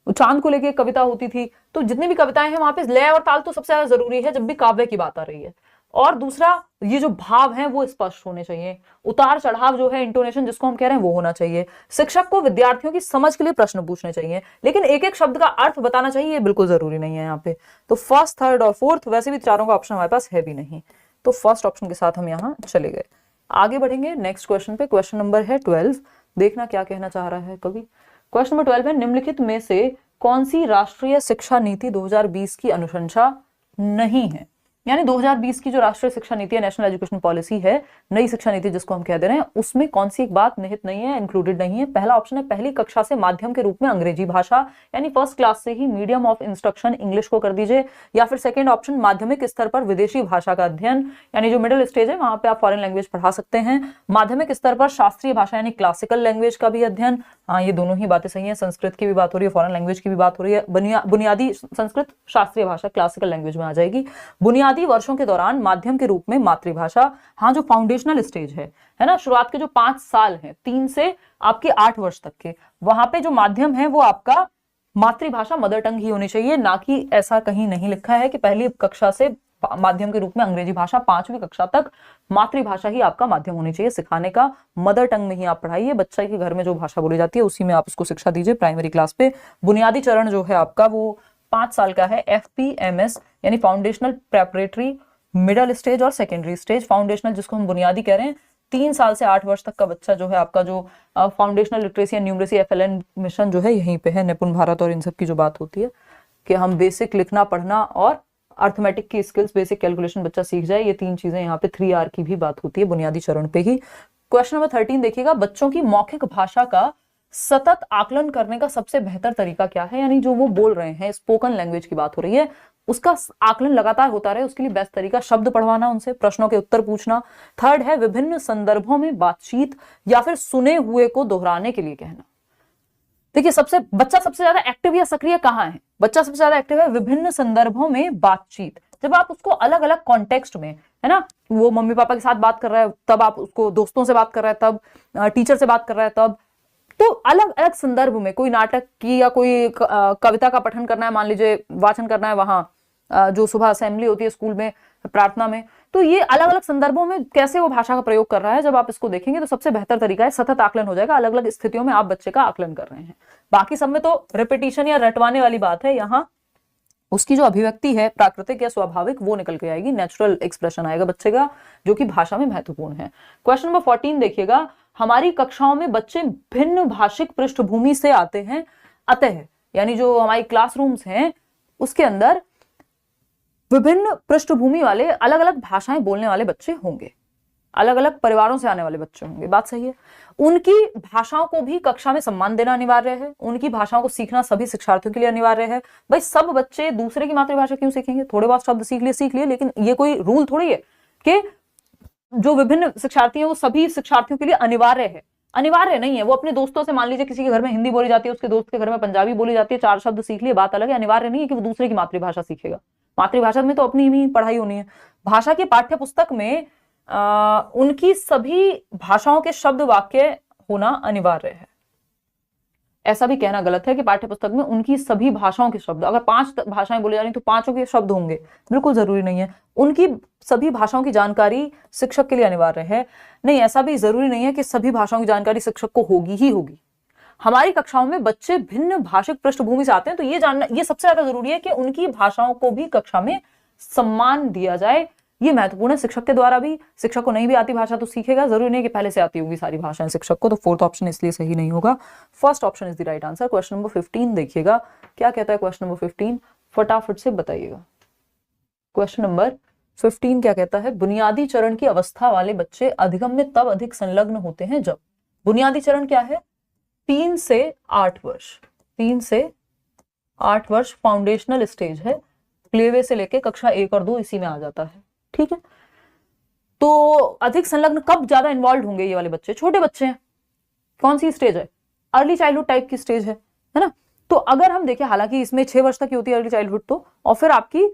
A: चांद को लेके कविता होती थी, तो जितनी भी कविताएं हैं वहां पे लय और ताल तो सबसे ज्यादा जरूरी है जब भी काव्य की बात आ रही है। और दूसरा, ये जो भाव है वो स्पष्ट होने चाहिए, उतार चढ़ाव जो है, इंटोनेशन जिसको हम कह रहे हैं, वो होना चाहिए। शिक्षक को विद्यार्थियों की समझ के लिए प्रश्न पूछने चाहिए, लेकिन एक एक शब्द का अर्थ बताना चाहिए, ये बिल्कुल जरूरी नहीं है यहाँ पे। तो फर्स्ट, थर्ड और फोर्थ, वैसे भी चारों का ऑप्शन हमारे पास है भी नहीं, तो फर्स्ट ऑप्शन के साथ हम यहाँ चले गए। आगे बढ़ेंगे नेक्स्ट क्वेश्चन पे। क्वेश्चन नंबर है 12, देखना क्या कहना चाह रहा है कवि। क्वेश्चन नंबर 12 है, निम्नलिखित में से कौन सी राष्ट्रीय शिक्षा नीति 2020 की अनुशंसा नहीं है। यानी 2020 की जो राष्ट्रीय शिक्षा नीति है, नेशनल एजुकेशन पॉलिसी है, नई शिक्षा नीति जिसको हम कह दे रहे हैं, उसमें कौन सी एक बात निहित नहीं है, इंक्लूडेड नहीं है। पहला ऑप्शन है, पहली कक्षा से माध्यम के रूप में अंग्रेजी भाषा, यानी फर्स्ट क्लास से ही मीडियम ऑफ इंस्ट्रक्शन इंग्लिश को कर दीजिए। या फिर सेकंड ऑप्शन, माध्यमिक स्तर पर विदेशी भाषा का अध्ययन, यानी जो मिडिल स्टेज है वहां पे आप फॉरेन लैंग्वेज पढ़ा सकते हैं। माध्यमिक स्तर पर शास्त्रीय भाषा यानी क्लासिकल लैंग्वेज का भी अध्ययन। हाँ, ये दोनों ही बातें सही है, संस्कृत की भी बात हो रही है, फॉरेन लैंग्वेज की भी बात हो रही है। बुनियादी संस्कृत शास्त्रीय भाषा क्लासिकल लैंग्वेज में आ जाएगी। बुनियादी वर्षों के दौरान माध्यम के रूप में मातृभाषा। हाँ, जो फाउंडेशनल स्टेज है ना, शुरुआत के जो 5 साल हैं, 3 से आपके 8 वर्ष तक के, वहां पे जो माध्यम है वो आपका मातृभाषा मदर टंग ही होनी चाहिए, ना कि ऐसा कहीं नहीं लिखा है कि पहली कक्षा से माध्यम के रूप में अंग्रेजी भाषा, 5वीं कक्षा तक मातृभाषा ही आपका माध्यम होनी चाहिए सिखाने का। मदर टंग में ही आप पढ़ाइए, बच्चे के घर में जो भाषा बोली जाती है उसी में आप उसको शिक्षा दीजिए प्राइमरी क्लास पे। बुनियादी चरण जो है आपका वो 5 साल का है, FPMS यानी फाउंडेशनल प्रेपरेटरी, मिडिल स्टेज और सेकेंडरी स्टेज। फाउंडेशनल जिसको हम बुनियादी कह रहे हैं, 3 साल से 8 वर्ष तक का बच्चा जो है आपका, जो foundational literacy and numeracy FLN mission जो है यहीं पे है, निपुण भारत और इन सब की जो बात होती है कि हम बेसिक लिखना पढ़ना और अर्थमेटिक की स्किल्स, बेसिक कैलकुलेशन बच्चा सीख जाए, ये 3 चीजें यहाँ पे 3R की भी बात होती है बुनियादी चरण पे ही। क्वेश्चन नंबर 13 देखिएगा, बच्चों की मौखिक भाषा का सतत आकलन करने का सबसे बेहतर तरीका क्या है। यानी जो वो बोल रहे हैं, स्पोकन लैंग्वेज की बात हो रही है, उसका आकलन लगातार होता रहे, उसके लिए बेस्ट तरीका शब्द पढ़वाना, उनसे प्रश्नों के उत्तर पूछना। थर्ड है, विभिन्न संदर्भों में बातचीत या फिर सुने हुए को दोहराने के लिए कहना। देखिए, बच्चा सबसे ज्यादा एक्टिव या सक्रिय कहाँ है? बच्चा सबसे ज्यादा एक्टिव है विभिन्न संदर्भों में बातचीत। जब आप उसको अलग अलग कॉन्टेक्स्ट में, है ना, वो मम्मी पापा के साथ बात कर रहा है तब, आप उसको दोस्तों से बात कर रहा है तब, टीचर से बात कर रहा है तब, तो अलग अलग संदर्भ में कोई नाटक की या कोई कविता का पठन करना है, मान लीजिए वाचन करना है वहां जो सुबह असेंबली होती है स्कूल में, प्रार्थना में, तो ये अलग अलग संदर्भों में कैसे वो भाषा का प्रयोग कर रहा है, जब आप इसको देखेंगे तो सबसे बेहतर तरीका है सतत आकलन हो जाएगा। अलग अलग स्थितियों में आप बच्चे का आकलन कर रहे हैं। बाकी सब में तो रिपीटिशन या रटवाने वाली बात है, यहाँ उसकी जो अभिव्यक्ति है प्राकृतिक या स्वाभाविक वो निकल के आएगी, नेचुरल एक्सप्रेशन आएगा बच्चे का, जो कि भाषा में महत्वपूर्ण है। क्वेश्चन नंबर 14 देखिएगा, हमारी कक्षाओं में बच्चे भिन्न भाषिक पृष्ठभूमि से आते हैं, अतः यानी जो हमारी क्लासरूम्स हैं उसके अंदर विभिन्न पृष्ठभूमि वाले अलग अलग भाषाएं बोलने वाले बच्चे होंगे, अलग अलग परिवारों से आने वाले बच्चे होंगे, बात सही है। उनकी भाषाओं को भी कक्षा में सम्मान देना अनिवार्य है, उनकी भाषाओं को सीखना सभी शिक्षार्थियों के लिए अनिवार्य है। भाई सब बच्चे दूसरे की मातृभाषा क्यों सीखेंगे, थोड़े बहुत शब्द सीख लिए, लेकिन ये कोई रूल थोड़ी है कि जो विभिन्न शिक्षार्थी हैं वो सभी शिक्षार्थियों के लिए अनिवार्य है। अनिवार्य नहीं है, वो अपने दोस्तों से, मान लीजिए किसी के घर में हिंदी बोली जाती है, उसके दोस्त के घर में पंजाबी बोली जाती है, 4 शब्द सीख लिए, बात अलग है। अनिवार्य नहीं है कि वो दूसरे की मातृभाषा सीखेगा, मातृभाषा में तो अपनी ही पढ़ाई होनी है। भाषा की पाठ्य पुस्तक में उनकी सभी भाषाओं के शब्द वाक्य होना अनिवार्य है। ऐसा भी कहना गलत है कि पाठ्य पुस्तक में उनकी सभी भाषाओं के शब्द, अगर 5 भाषाएं बोली जा रही तो 5 के शब्द होंगे, बिल्कुल जरूरी नहीं है। उनकी सभी भाषाओं की जानकारी शिक्षक के लिए अनिवार्य है, नहीं ऐसा भी जरूरी नहीं है कि सभी भाषाओं की जानकारी शिक्षक को होगी ही होगी। हमारी कक्षाओं में बच्चे भिन्न भाषिक पृष्ठभूमि से आते हैं, तो ये जानना, ये सबसे ज्यादा जरूरी है कि उनकी भाषाओं को भी कक्षा में सम्मान दिया जाए, ये महत्वपूर्ण है। शिक्षक के द्वारा भी, शिक्षक को नहीं भी आती भाषा तो सीखेगा, जरूरी नहीं कि पहले से आती होगी सारी भाषाएं शिक्षक को, तो 4th ऑप्शन इसलिए सही नहीं होगा, first option is the right answer. Question number 15 देखिएगा, क्या कहता है क्वेश्चन नंबर 15, फटाफट से बताइएगा। क्वेश्चन नंबर 15 क्या कहता है, बुनियादी चरण की अवस्था वाले बच्चे अधिगम में तब अधिक संलग्न होते हैं जब, बुनियादी चरण क्या है, 3 से 8 वर्ष, 3 से 8 वर्ष फाउंडेशनल स्टेज है, प्लेवे से लेके कक्षा 1 और 2 इसी में आ जाता है, ठीक है। तो अधिक संलग्न कब ज्यादा इन्वॉल्व होंगे ये वाले बच्चे, छोटे बच्चे हैं, कौन सी स्टेज है, अर्ली चाइल्डहुड टाइप की स्टेज है ना। तो अगर हम देखें, हालांकि इसमें 6 वर्ष तक की होती है अर्ली चाइल्डहुड, तो और फिर आपकी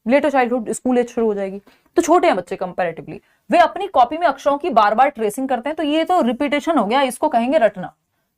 A: लेटर चाइल्डहुड स्कूल एज शुरू हो जाएगी, तो छोटे हैं बच्चे कंपैरेटिवली, वे अपनी कॉपी में अक्षरों की बार बार ट्रेसिंग करते हैं, तो ये तो रिपीटेशन हो गया, इसको कहेंगे रटना,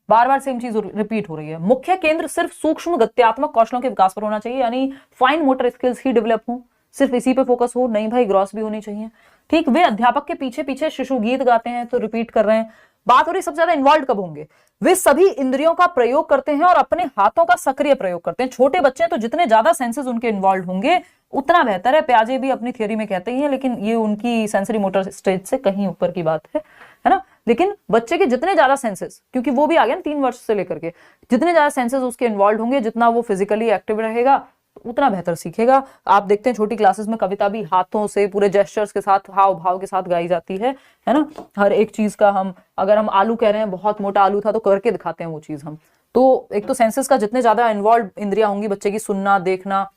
A: बार बार सेम चीज रिपीट हो रही है। मुख्य केंद्र सिर्फ सूक्ष्म गत्यात्मक कौशलों के विकास पर होना चाहिए, यानी फाइन मोटर स्किल्स ही डेवलप हो, सिर्फ इसी पे फोकस हो, नहीं भाई ग्रॉस भी होनी चाहिए, ठीक। वे अध्यापक के पीछे पीछे शिशु गीत गाते हैं, तो रिपीट कर रहे हैं। बात हो रही सबसे ज्यादा इन्वॉल्व कब होंगे, वे सभी इंद्रियों का प्रयोग करते हैं और अपने हाथों का सक्रिय प्रयोग करते हैं। छोटे बच्चे हैं तो जितने ज्यादा सेंसेस उनके इन्वॉल्व होंगे उतना बेहतर है। प्याजे भी अपनी थियोरी में कहते ही हैं, लेकिन ये उनकी सेंसरी मोटर स्टेज से कहीं ऊपर की बात है ना। लेकिन बच्चे के जितने ज्यादा सेंसेस, क्योंकि वो भी आ गया 3 वर्ष से लेकर के, जितने ज्यादा सेंसेस उसके इन्वॉल्व होंगे, जितना वो फिजिकली एक्टिव रहेगा उतना बेहतर सीखेगा। आप देखते हैं छोटी क्लासेस में कविता भी हाथों से, पूरे जेस्चर्स के साथ, हाव भाव के साथ गाई जाती है ना। हर एक चीज का हम, अगर हम आलू कह रहे हैं, बहुत मोटा आलू था, तो करके दिखाते हैं वो चीज हम। तो एक तो सेंसेस का जितने ज्यादा इन्वॉल्व इंद्रियां होंगी बच्चे की, सुनना, देखना,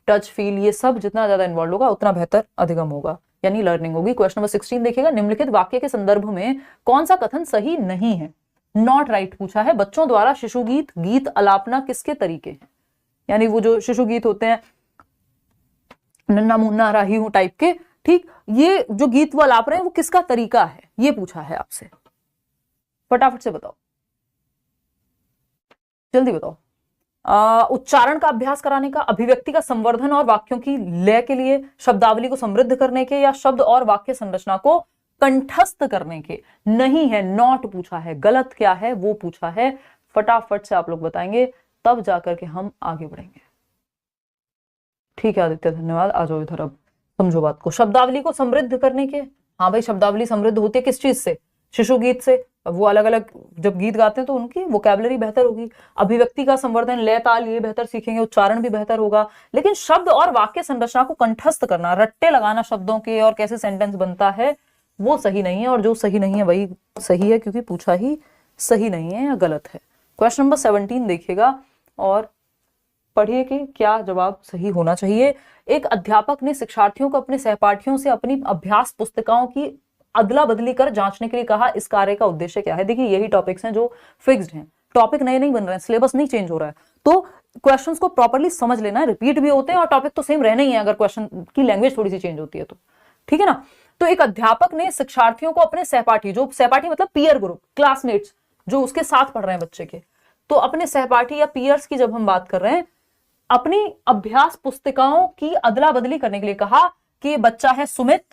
A: टच, फील, ये सब जितना ज्यादा इन्वॉल्व होगा उतना बेहतर अधिगम होगा, यानी लर्निंग होगी। क्वेश्चन नंबर 16 देखिएगा, निम्नलिखित वाक्य के संदर्भ में कौन सा कथन सही नहीं है, नॉट राइट पूछा है। बच्चों द्वारा शिशु गीत, गीत अलापना किसके तरीके हैं, यानी वो जो शिशु गीत होते हैं, नन्ना मुन्ना राही हूं टाइप के, ठीक, ये जो गीत वो अलाप रहे हैं वो किसका तरीका है, ये पूछा है आपसे, फटाफट से बताओ, जल्दी बताओ। उच्चारण का अभ्यास कराने का, अभिव्यक्ति का संवर्धन और वाक्यों की लय के लिए, शब्दावली को समृद्ध करने के, या शब्द और वाक्य संरचना को कंठस्थ करने के। नहीं है, नॉट पूछा है, गलत क्या है वो पूछा है, फटाफट से आप लोग बताएंगे, तब जाकर के हम आगे बढ़ेंगे। ठीक है आदित्य, धन्यवाद। आ जाओ इधर, अब समझो बात को। शब्दावली को समृद्ध करने के, हाँ भाई शब्दावली समृद्ध होती है किस चीज से, शिशु गीत से। वो अलग अलग जब गीत गाते हैं तो उनकी वोकैबुलरी बेहतर होगी। अभिव्यक्ति का संवर्धन, लय ताल ये बेहतर सीखेंगे, उच्चारण भी बेहतर होगा। लेकिन शब्द और वाक्य संरचना को कंठस्थ करना, रट्टे लगाना शब्दों के और कैसे सेंटेंस बनता है, वो सही नहीं है। और जो सही नहीं है वही सही है, क्योंकि पूछा ही सही नहीं है या गलत है। क्वेश्चन नंबर 17 देखिएगा और पढ़िए कि क्या जवाब सही होना चाहिए। एक अध्यापक ने शिक्षार्थियों को अपने सहपाठियों से अपनी अभ्यास पुस्तिकाओं की अदला बदली कर जांचने के लिए कहा। इस कार्य का उद्देश्य क्या है? देखिए यही टॉपिक्स हैं जो फिक्स्ड हैं, टॉपिक नए नहीं बन रहे हैं, सिलेबस नहीं चेंज हो रहा है, तो क्वेश्चंस को प्रॉपर्ली समझ लेना है। रिपीट भी होते हैं और टॉपिक तो सेम रहना ही है, अगर क्वेश्चन की लैंग्वेज थोड़ी सी चेंज होती है तो, ठीक है ना। तो एक अध्यापक ने शिक्षार्थियों को अपने सहपाठी, जो सहपाठी मतलब पीयर ग्रुप, क्लासमेट्स, जो उसके साथ पढ़ रहे हैं बच्चे के। तो अपने सहपाठी या पीयर्स की जब हम बात कर रहे हैं, अपनी अभ्यास पुस्तिकाओं की अदला बदली करने के लिए कहा कि बच्चा है सुमित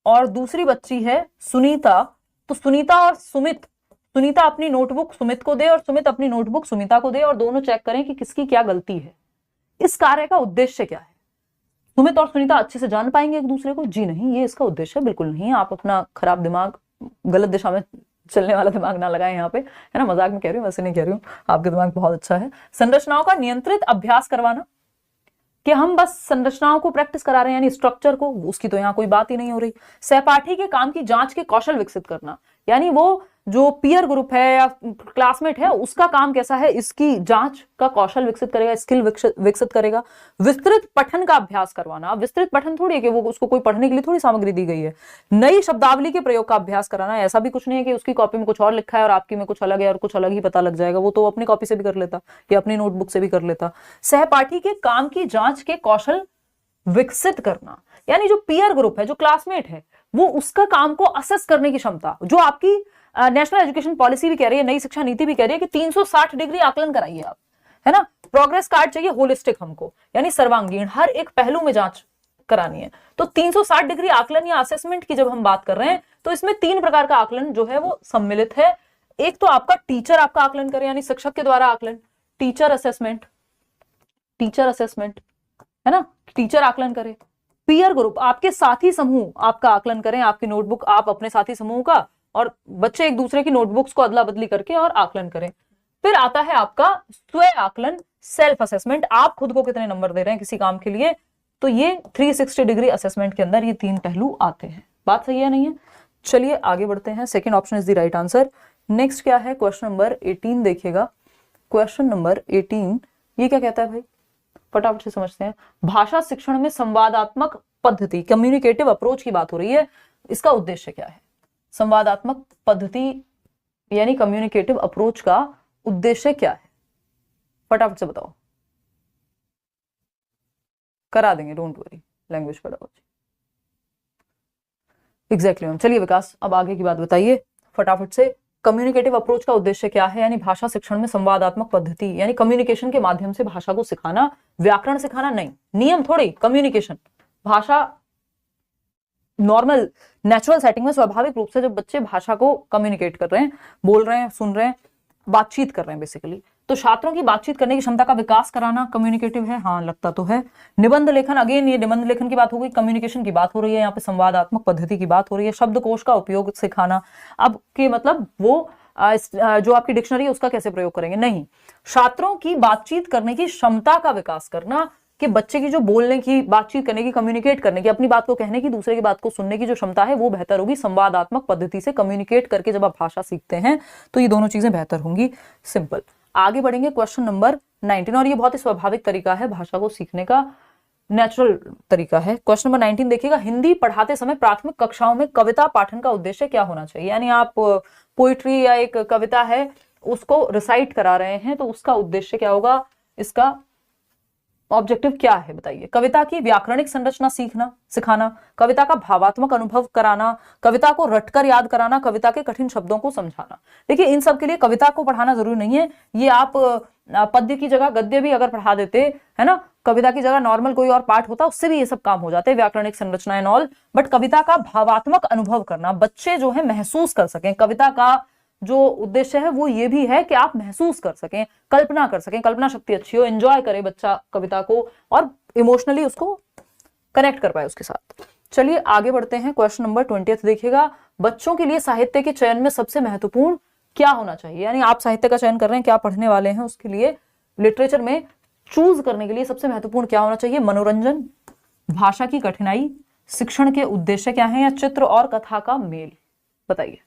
A: और दूसरी बच्ची है सुनीता, तो सुनीता और सुमित, सुनीता अपनी नोटबुक सुमित को दे और सुमित अपनी नोटबुक सुनीता को दे और दोनों चेक करें कि किसकी क्या गलती है। इस कार्य का उद्देश्य क्या है? सुमित और सुनीता अच्छे से जान पाएंगे एक दूसरे को? जी नहीं, ये इसका उद्देश्य बिल्कुल नहीं है। आप अपना खराब दिमाग, गलत दिशा में चलने वाला दिमाग ना लगाएं यहाँ पे, है ना। मजाक में कह रही हूँ, वैसे नहीं कह रही हूँ, आपका दिमाग बहुत अच्छा है। संरचनाओं का नियंत्रित अभ्यास करवाना, कि हम बस संरचनाओं को प्रैक्टिस करा रहे हैं, यानी स्ट्रक्चर को, उसकी तो यहाँ कोई बात ही नहीं हो रही। सहपाठी के काम की जांच के कौशल विकसित करना, यानी वो जो पीयर ग्रुप है या क्लासमेट है उसका काम कैसा है, इसकी जांच का कौशल विकसित करेगा, स्किल विकसित करेगा। विस्तृत पठन का अभ्यास करवाना, विस्तृत पठन थोड़ी है कि वो उसको कोई पढ़ने के लिए थोड़ी सामग्री दी गई है। नई शब्दावली के प्रयोग का अभ्यास कराना, ऐसा भी कुछ नहीं है कि उसकी कॉपी में कुछ और लिखा है और आपकी में कुछ अलग है और कुछ अलग ही पता लग जाएगा, वो तो अपनी कॉपी से भी कर लेता या अपनी नोटबुक से भी कर लेता। सहपाठी के काम की जांच के कौशल विकसित करना, यानी जो पीयर ग्रुप है, जो क्लासमेट है, वो उसका काम को असेस करने की क्षमता, जो आपकी नेशनल एजुकेशन पॉलिसी भी कह रही है, नई शिक्षा नीति भी कह रही है कि 360 डिग्री आकलन कराइए आप, है ना। प्रोग्रेस कार्ड चाहिए होलिस्टिक हमको, यानी सर्वांगीण, हर एक पहलू में जांच करानी है। तो 360 डिग्री आकलन या असेसमेंट की जब हम बात कर रहे हैं तो इसमें 3 प्रकार का आकलन जो है वो सम्मिलित है। एक तो आपका टीचर आपका आकलन करे, यानी शिक्षक के द्वारा आकलन, टीचर असेसमेंट, है ना, टीचर आकलन करे। पीयर ग्रुप, आपके साथी समूह आपका आकलन करें, आपकी नोटबुक आप अपने साथी समूह का, और बच्चे एक दूसरे की नोटबुक्स को अदला बदली करके और आकलन करें। फिर आता है आपका स्वयं आकलन, सेल्फ असेसमेंट, आप खुद को कितने नंबर दे रहे हैं किसी काम के लिए। तो ये 360 डिग्री असेसमेंट के अंदर ये 3 पहलू आते हैं। बात सही है नहीं है? चलिए आगे बढ़ते हैं। Second option is the right answer. Next क्या है, क्वेश्चन नंबर 18 देखिएगा। क्वेश्चन नंबर 18 ये क्या कहता है भाई, फटाफट से समझते हैं। भाषा शिक्षण में संवादात्मक पद्धति, कम्युनिकेटिव अप्रोच की बात हो रही है। इसका उद्देश्य क्या है? संवादात्मक पद्धति यानी कम्युनिकेटिव अप्रोच का उद्देश्य क्या है? फटाफट से बताओ, करा देंगे, don't worry, language pedagogy. Exactly ma'am. चलिए विकास, अब आगे की बात बताइए फटाफट से। कम्युनिकेटिव अप्रोच का उद्देश्य क्या है? यानी भाषा शिक्षण में संवादात्मक पद्धति, यानी कम्युनिकेशन के माध्यम से भाषा को सिखाना, व्याकरण सिखाना नहीं, नियम थोड़ी, कम्युनिकेशन। भाषा नॉर्मल नेचुरल सेटिंग में स्वाभाविक रूप से जब बच्चे भाषा को कम्युनिकेट कर रहे हैं, बोल रहे हैं, सुन रहे हैं, बातचीत कर रहे हैं बेसिकली, तो छात्रों की बातचीत करने की क्षमता का विकास कराना कम्युनिकेटिव है। हाँ, लगता तो है। निबंध लेखन, अगेन ये निबंध लेखन की बात हो गई, कम्युनिकेशन की बात हो रही है, यहाँ पे संवादात्मक पद्धति की बात हो रही है। शब्दकोश का उपयोग सिखाना, अब के मतलब वो जो आपकी डिक्शनरी है उसका कैसे प्रयोग करेंगे, नहीं, छात्रों की बातचीत करने की क्षमता का विकास करना, कि बच्चे की जो बोलने की, बातचीत करने की, कम्युनिकेट करने की, अपनी बात को कहने की, दूसरे की बात को सुनने की जो क्षमता है वो बेहतर होगी। संवादात्मक पद्धति से कम्युनिकेट करके जब आप भाषा सीखते हैं तो ये दोनों चीजें बेहतर होंगी। सिंपल। आगे बढ़ेंगे क्वेश्चन नंबर 19, और ये बहुत ही स्वाभाविक तरीका है भाषा को सीखने का, नेचुरल तरीका है। क्वेश्चन नंबर 19 देखिएगा। हिंदी पढ़ाते समय प्राथमिक कक्षाओं में कविता पाठन का उद्देश्य क्या होना चाहिए? यानी आप पोइट्री या एक कविता है उसको रिसाइट करा रहे हैं, तो उसका उद्देश्य क्या होगा, इसका ऑब्जेक्टिव क्या है बताइए। कविता की व्याकरणिक संरचना सिखाना, कविता का भावात्मक अनुभव कराना, कविता को रटकर याद कराना, कविता के कठिन शब्दों को समझाना। देखिए, इन सब के लिए कविता को पढ़ाना जरूरी नहीं है, ये आप पद्य की जगह गद्य भी अगर पढ़ा देते, है ना, कविता की जगह नॉर्मल कोई और पाठ होता, उससे भी ये सब काम हो जाते, व्याकरणिक संरचना एंड ऑल। बट कविता का भावात्मक अनुभव करना, बच्चे जो है महसूस कर सकें, कविता का जो उद्देश्य है वो ये भी है कि आप महसूस कर सकें, कल्पना कर सकें, कल्पना शक्ति अच्छी हो, एंजॉय करे बच्चा कविता को और इमोशनली उसको कनेक्ट कर पाए उसके साथ। चलिए आगे बढ़ते हैं। क्वेश्चन नंबर 20 देखिएगा। बच्चों के लिए साहित्य के चयन में सबसे महत्वपूर्ण क्या होना चाहिए? यानी आप साहित्य का चयन कर रहे हैं, क्या पढ़ने वाले हैं, उसके लिए लिटरेचर में चूज करने के लिए सबसे महत्वपूर्ण क्या होना चाहिए? मनोरंजन, भाषा की कठिनाई, शिक्षण के उद्देश्य क्या है, या चित्र और कथा का मेल? बताइए।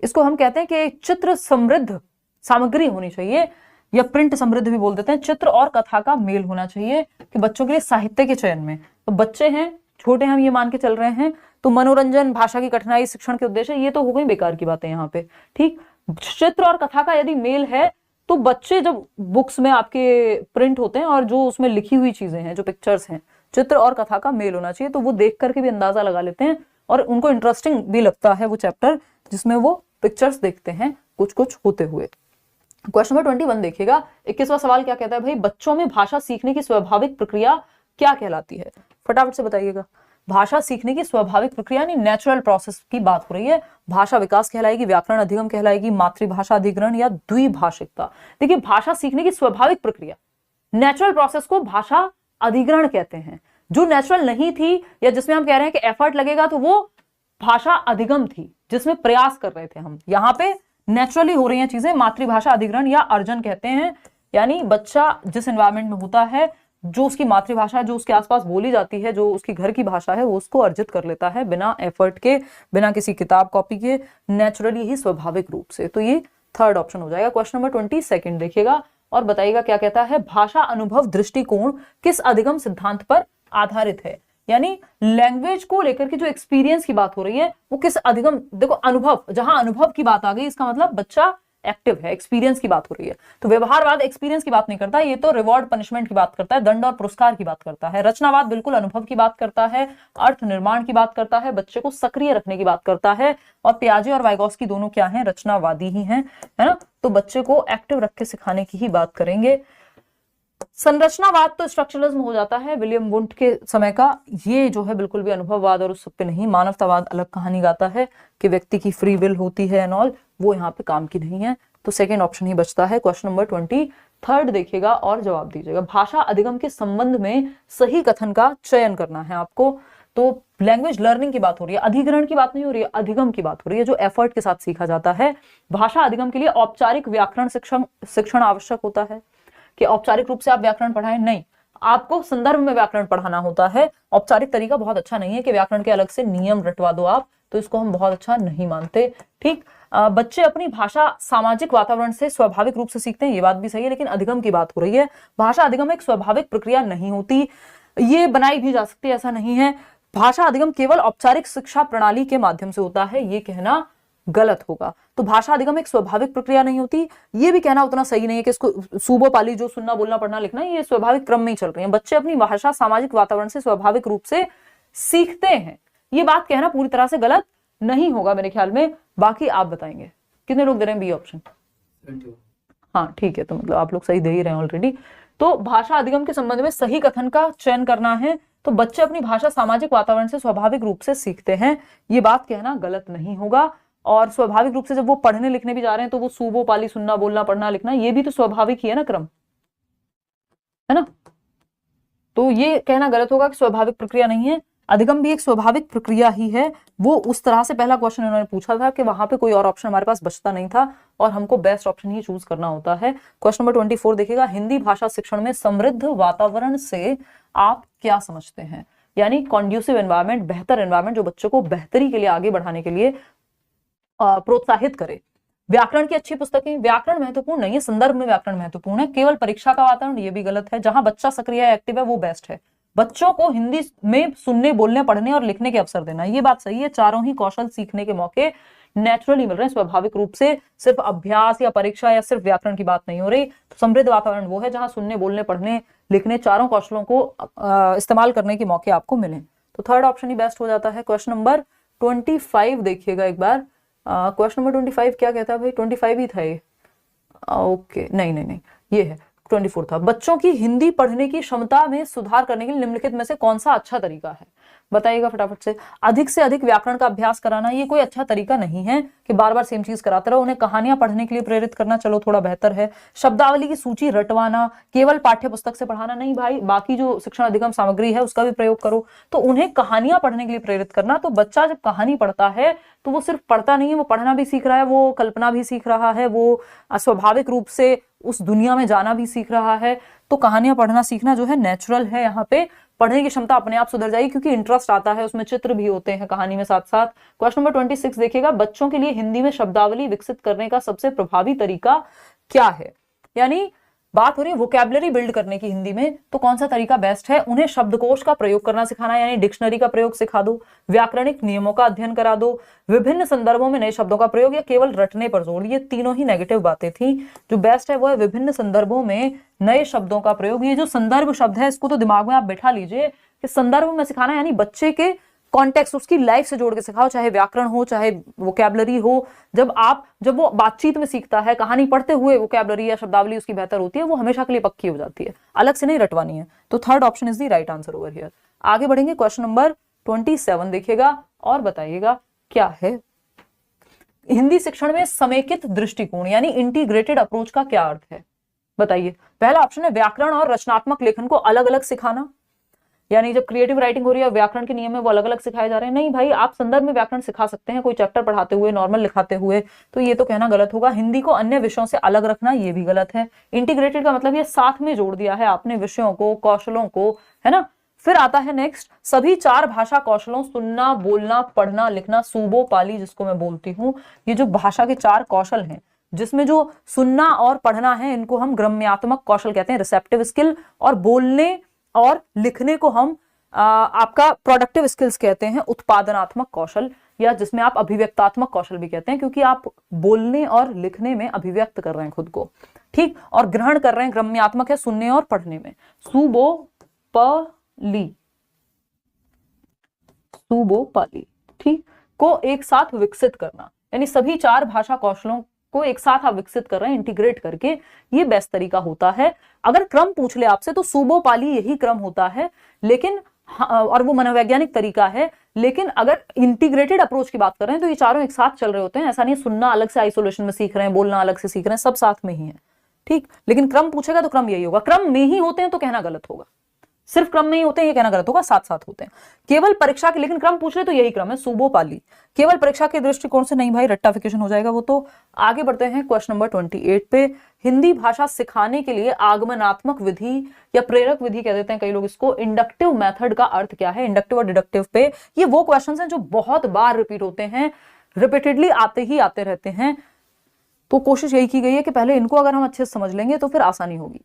A: इसको हम कहते हैं कि चित्र समृद्ध सामग्री होनी चाहिए, या प्रिंट समृद्ध भी बोल देते हैं। चित्र और कथा का मेल होना चाहिए कि बच्चों के लिए साहित्य के चयन में। तो बच्चे हैं, छोटे हम ये मान के चल रहे हैं, तो मनोरंजन, भाषा की कठिनाई, शिक्षण के उद्देश्य, ये तो हो गई बेकार की बातें यहाँ पे, ठीक। चित्र और कथा का यदि मेल है तो बच्चे जब बुक्स में आपके प्रिंट होते हैं और जो उसमें लिखी हुई चीजें हैं, जो पिक्चर्स हैं, चित्र और कथा का मेल होना चाहिए, तो वो देख करके भी अंदाजा लगा लेते हैं और उनको इंटरेस्टिंग भी लगता है वो चैप्टर जिसमें वो पिक्चर्स देखते हैं, कुछ कुछ होते हुए। क्वेश्चन नंबर 21 देखिएगा। 21वां सवाल क्या कहता है भाई, बच्चों में भाषा सीखने की स्वाभाविक प्रक्रिया क्या कहलाती है? फटाफट से बताइएगा। भाषा सीखने की स्वाभाविक प्रक्रिया यानी नेचुरल प्रोसेस की बात हो रही है। भाषा विकास कहलाएगी, व्याकरण अधिगम कहलाएगी, मातृभाषा अधिग्रहण या द्विभाषिकता? देखिए, भाषा सीखने की स्वाभाविक प्रक्रिया, नेचुरल प्रोसेस को भाषा अधिग्रहण कहते हैं। जो नेचुरल नहीं थी या जिसमें हम कह रहे हैं कि एफर्ट लगेगा, तो वो भाषा अधिगम थी, जिसमें प्रयास कर रहे थे हम। यहाँ पे नेचुरली हो रही हैं चीजें, मातृभाषा अधिग्रहण या अर्जन कहते हैं। यानी बच्चा जिस एनवायरमेंट में होता है, जो उसकी मातृभाषा है, जो उसके आसपास बोली जाती है, जो उसकी घर की भाषा है, वो उसको अर्जित कर लेता है बिना एफर्ट के, बिना किसी किताब कॉपी के, नेचुरली ही, स्वाभाविक रूप से। तो ये थर्ड ऑप्शन हो जाएगा। क्वेश्चन नंबर 22 देखिएगा और बताइएगा क्या कहता है, भाषा अनुभव दृष्टिकोण किस अधिगम सिद्धांत पर आधारित है? यानी लैंग्वेज को लेकर के जो एक्सपीरियंस की बात हो रही है वो किस अधिगम, देखो अनुभव, जहां अनुभव की बात आ गई इसका मतलब बच्चा एक्टिव है, एक्सपीरियंस की बात हो रही है। तो व्यवहारवाद एक्सपीरियंस की बात नहीं करता, ये तो रिवॉर्ड पनिशमेंट की बात करता है, दंड और पुरस्कार की बात करता है। रचनावाद बिल्कुल अनुभव की बात करता है, अर्थ निर्माण की बात करता है, बच्चे को सक्रिय रखने की बात करता है। और पियाजे और वाइगोस्की दोनों क्या हैं? रचनावादी ही हैं, है ना। तो बच्चे को एक्टिव रख के सिखाने की ही बात करेंगे। संरचनावाद तो स्ट्रक्चरलिज्म हो जाता है विलियम वुंट के समय का, ये जो है बिल्कुल भी अनुभववाद और उस सब पे नहीं। मानवतावाद अलग कहानी गाता है कि व्यक्ति की फ्री विल होती है एंड ऑल, वो यहाँ पे काम की नहीं है। तो सेकेंड ऑप्शन ही बचता है। क्वेश्चन नंबर 23 देखिएगा और जवाब दीजिएगा। भाषा अधिगम के संबंध में सही कथन का चयन करना है आपको। तो लैंग्वेज लर्निंग की बात हो रही है, अधिग्रहण की बात नहीं हो रही है, अधिगम की बात हो रही है, जो एफर्ट के साथ सीखा जाता है। भाषा अधिगम के लिए औपचारिक व्याकरण शिक्षण आवश्यक होता है कि औपचारिक रूप से आप व्याकरण पढ़ाएं, नहीं, आपको संदर्भ में व्याकरण पढ़ाना होता है। औपचारिक तरीका बहुत अच्छा नहीं है कि व्याकरण के अलग से नियम रटवा दो आप, तो इसको हम बहुत अच्छा नहीं मानते। ठीक, बच्चे अपनी भाषा सामाजिक वातावरण से स्वाभाविक रूप से सीखते हैं, ये बात भी सही है, लेकिन अधिगम की बात हो रही है। भाषा अधिगम एक स्वाभाविक प्रक्रिया नहीं होती, ये बनाई भी जा सकती है, ऐसा नहीं है। भाषा अधिगम केवल औपचारिक शिक्षा प्रणाली के माध्यम से होता है, ये कहना गलत होगा। तो भाषा अधिगम एक स्वाभाविक प्रक्रिया नहीं होती, ये भी कहना उतना सही नहीं है कि इसको सूबो पाली जो सुनना बोलना पढ़ना लिखना ये स्वाभाविक क्रम में ही चल रही है। बच्चे अपनी भाषा सामाजिक वातावरण से स्वाभाविक रूप से सीखते हैं, ये बात कहना पूरी तरह से गलत नहीं होगा मेरे ख्याल में। बाकी आप बताएंगे कितने लोग दे रहे हैं बी ऑप्शन? हाँ ठीक है, तो मतलब आप लोग सही दे ही रहे हैं ऑलरेडी। तो भाषा अधिगम के संबंध में सही कथन का चयन करना है। तो बच्चे अपनी भाषा सामाजिक वातावरण से स्वाभाविक रूप से सीखते हैं, ये बात कहना गलत नहीं होगा। और स्वाभाविक रूप से जब वो पढ़ने लिखने भी जा रहे हैं तो वो सूबो पाली सुनना बोलना पढ़ना लिखना ये भी तो स्वाभाविक ही है ना, क्रम है ना। तो ये कहना गलत होगा कि स्वाभाविक प्रक्रिया नहीं है, अधिगम भी एक स्वाभाविक प्रक्रिया ही है। वो उस तरह से पहला क्वेश्चन उन्होंने पूछा था कि वहां पे कोई और ऑप्शन हमारे पास बचता नहीं था और हमको बेस्ट ऑप्शन ही चूज करना होता है। क्वेश्चन नंबर 24 देखिएगा, हिंदी भाषा शिक्षण में समृद्ध वातावरण से आप क्या समझते हैं? यानी कॉन्ड्यूसिव एनवायरमेंट, बेहतर एनवायरमेंट जो बच्चों को बेहतरी के लिए आगे बढ़ाने के लिए प्रोत्साहित करे। व्याकरण की अच्छी पुस्तकें, व्याकरण महत्वपूर्ण नहीं है, संदर्भ में व्याकरण महत्वपूर्ण है। केवल परीक्षा का वातावरण, ये भी गलत है। जहां बच्चा सक्रिय है, एक्टिव है, वो बेस्ट है। बच्चों को हिंदी में सुनने बोलने पढ़ने और लिखने के अवसर देना, ये बात सही है। चारों ही कौशल सीखने के मौके नेचुरली मिल रहे हैं, स्वाभाविक रूप से। सिर्फ अभ्यास या परीक्षा या सिर्फ व्याकरण की बात नहीं हो रही। तो समृद्ध वातावरण वो है जहां सुनने बोलने पढ़ने लिखने चारों कौशलों को इस्तेमाल करने के मौके आपको मिले। तो थर्ड ऑप्शन ही बेस्ट हो जाता है। क्वेश्चन नंबर 25 देखिएगा एक बार। क्वेश्चन नंबर 25 क्या कहता है भाई? 25 ही था ये, ओके नहीं, ये है 24 था। बच्चों की हिंदी पढ़ने की क्षमता में सुधार करने के लिए निम्नलिखित में से कौन सा अच्छा तरीका है? बताइएगा फटाफट से अधिक व्याकरण का अभ्यास कराना, ये कोई अच्छा तरीका नहीं है कि बार बार सेम चीज कराते रहो। उन्हें कहानियां पढ़ने के लिए प्रेरित करना, चलो थोड़ा बेहतर है। शब्दावली की सूची रटवाना, केवल पाठ्य पुस्तक से पढ़ाना नहीं भाई, बाकी जो शिक्षण अधिगम सामग्री है उसका भी प्रयोग करो। तो उन्हें कहानियां पढ़ने के लिए प्रेरित करना, तो बच्चा जब कहानी पढ़ता है तो वो सिर्फ पढ़ता नहीं है, वो पढ़ना भी सीख रहा है, वो कल्पना भी सीख रहा है, वो स्वाभाविक रूप से उस दुनिया में जाना भी सीख रहा है। तो कहानियां पढ़ना सीखना जो है नेचुरल है, यहाँ पे पढ़ने की क्षमता अपने आप सुधर जाएगी क्योंकि इंटरेस्ट आता है, उसमें चित्र भी होते हैं कहानी में साथ साथ। क्वेश्चन नंबर 26 देखिएगा, बच्चों के लिए हिंदी में शब्दावली विकसित करने का सबसे प्रभावी तरीका क्या है? यानी बात हो रही है वोकैबुलरी बिल्ड करने की हिंदी में, तो कौन सा तरीका बेस्ट है? उन्हें शब्दकोश का प्रयोग करना सिखाना, यानी डिक्शनरी का प्रयोग सिखा दो, व्याकरणिक नियमों का अध्ययन करा दो, विभिन्न संदर्भों में नए शब्दों का प्रयोग, या केवल रटने पर जोर। ये तीनों ही नेगेटिव बातें थी। जो बेस्ट है वो है विभिन्न संदर्भों में नए शब्दों का प्रयोग। ये जो संदर्भ शब्द है इसको तो दिमाग में आप बैठा लीजिए कि संदर्भ में सिखाना, यानी बच्चे के कॉन्टेक्स्ट उसकी लाइफ से जोड़ के सिखाओ, चाहे व्याकरण हो चाहे वोकैबुलरी हो। जब वो बातचीत में सीखता है, कहानी पढ़ते हुए वोकैबुलरी या शब्दावली उसकी बेहतर होती है, वो हमेशा के लिए पक्की हो जाती है, अलग से नहीं रटवानी है। तो third option is the right answer over here. आगे बढ़ेंगे, क्वेश्चन नंबर 27 देखिएगा और बताइएगा क्या है। हिंदी शिक्षण में समेकित दृष्टिकोण यानी इंटीग्रेटेड अप्रोच का क्या अर्थ है, बताइए। पहला ऑप्शन है व्याकरण और रचनात्मक लेखन को अलग अलग सिखाना, यानी जब क्रिएटिव राइटिंग हो रही है व्याकरण के नियम है वो अलग अलग सिखाए जा रहे हैं। नहीं भाई, आप संदर्भ में व्याकरण सिखा सकते हैं, कोई चैप्टर पढ़ाते हुए, नॉर्मल लिखाते हुए, तो ये तो कहना गलत होगा। हिंदी को अन्य विषयों से अलग रखना, ये भी गलत है। इंटीग्रेटेड का मतलब ये साथ में जोड़ दिया है आपने विषयों को, कौशलों को, है ना। फिर आता है नेक्स्ट, सभी 4 भाषा कौशलों सुनना, बोलना, पढ़ना, लिखना, सूबो पाली जिसको मैं बोलती हूँ, ये जो भाषा के 4 कौशल हैं, जिसमें जो सुनना और पढ़ना है इनको हम ग्रम्यात्मक कौशल कहते हैं, रिसेप्टिव स्किल, और बोलने और लिखने को हम आपका प्रोडक्टिव स्किल्स कहते हैं, उत्पादनात्मक कौशल, या जिसमें आप अभिव्यक्तात्मक कौशल भी कहते हैं, क्योंकि आप बोलने और लिखने में अभिव्यक्त कर रहे हैं खुद को, ठीक। और ग्रहण कर रहे हैं, ग्रम्यात्मक है सुनने और पढ़ने में। सूबो पाली, ठीक, को एक साथ विकसित करना, यानी सभी 4 भाषा कौशलों को एक साथ आप विकसित कर रहे हैं इंटीग्रेट करके, ये बेस्ट तरीका होता है। अगर क्रम पूछ ले आपसे तो सूबो पाली यही क्रम होता है, लेकिन और वो मनोवैज्ञानिक तरीका है, लेकिन अगर इंटीग्रेटेड अप्रोच की बात कर रहे हैं तो ये चारों एक साथ चल रहे होते हैं। ऐसा नहीं सुनना अलग से आइसोलेशन में सीख रहे हैं, बोलना अलग से सीख रहे हैं, सब साथ में ही है, ठीक। लेकिन क्रम पूछेगा तो क्रम यही होगा। क्रम में ही होते हैं तो कहना गलत होगा, सिर्फ क्रम में ही होते हैं ये कहना गलत होगा, साथ साथ होते हैं। केवल परीक्षा के, लेकिन क्रम पूछ रहे तो यही क्रम है, सूबो पाली। केवल परीक्षा के दृष्टिकोण से नहीं भाई, रट्टाफिकेशन हो जाएगा वो तो। आगे बढ़ते हैं क्वेश्चन नंबर 28 पे। हिंदी भाषा सिखाने के लिए आगमनात्मक विधि या प्रेरक विधि कह देते हैं कई लोग इसको, इंडक्टिव मेथड का अर्थ क्या है। इंडक्टिव और डिडक्टिव पे ये वो क्वेश्चन हैं जो बहुत बार रिपीट होते हैं, रिपीटेडली आते रहते हैं। तो कोशिश यही की गई है कि पहले इनको अगर हम अच्छे से समझ लेंगे तो फिर आसानी होगी।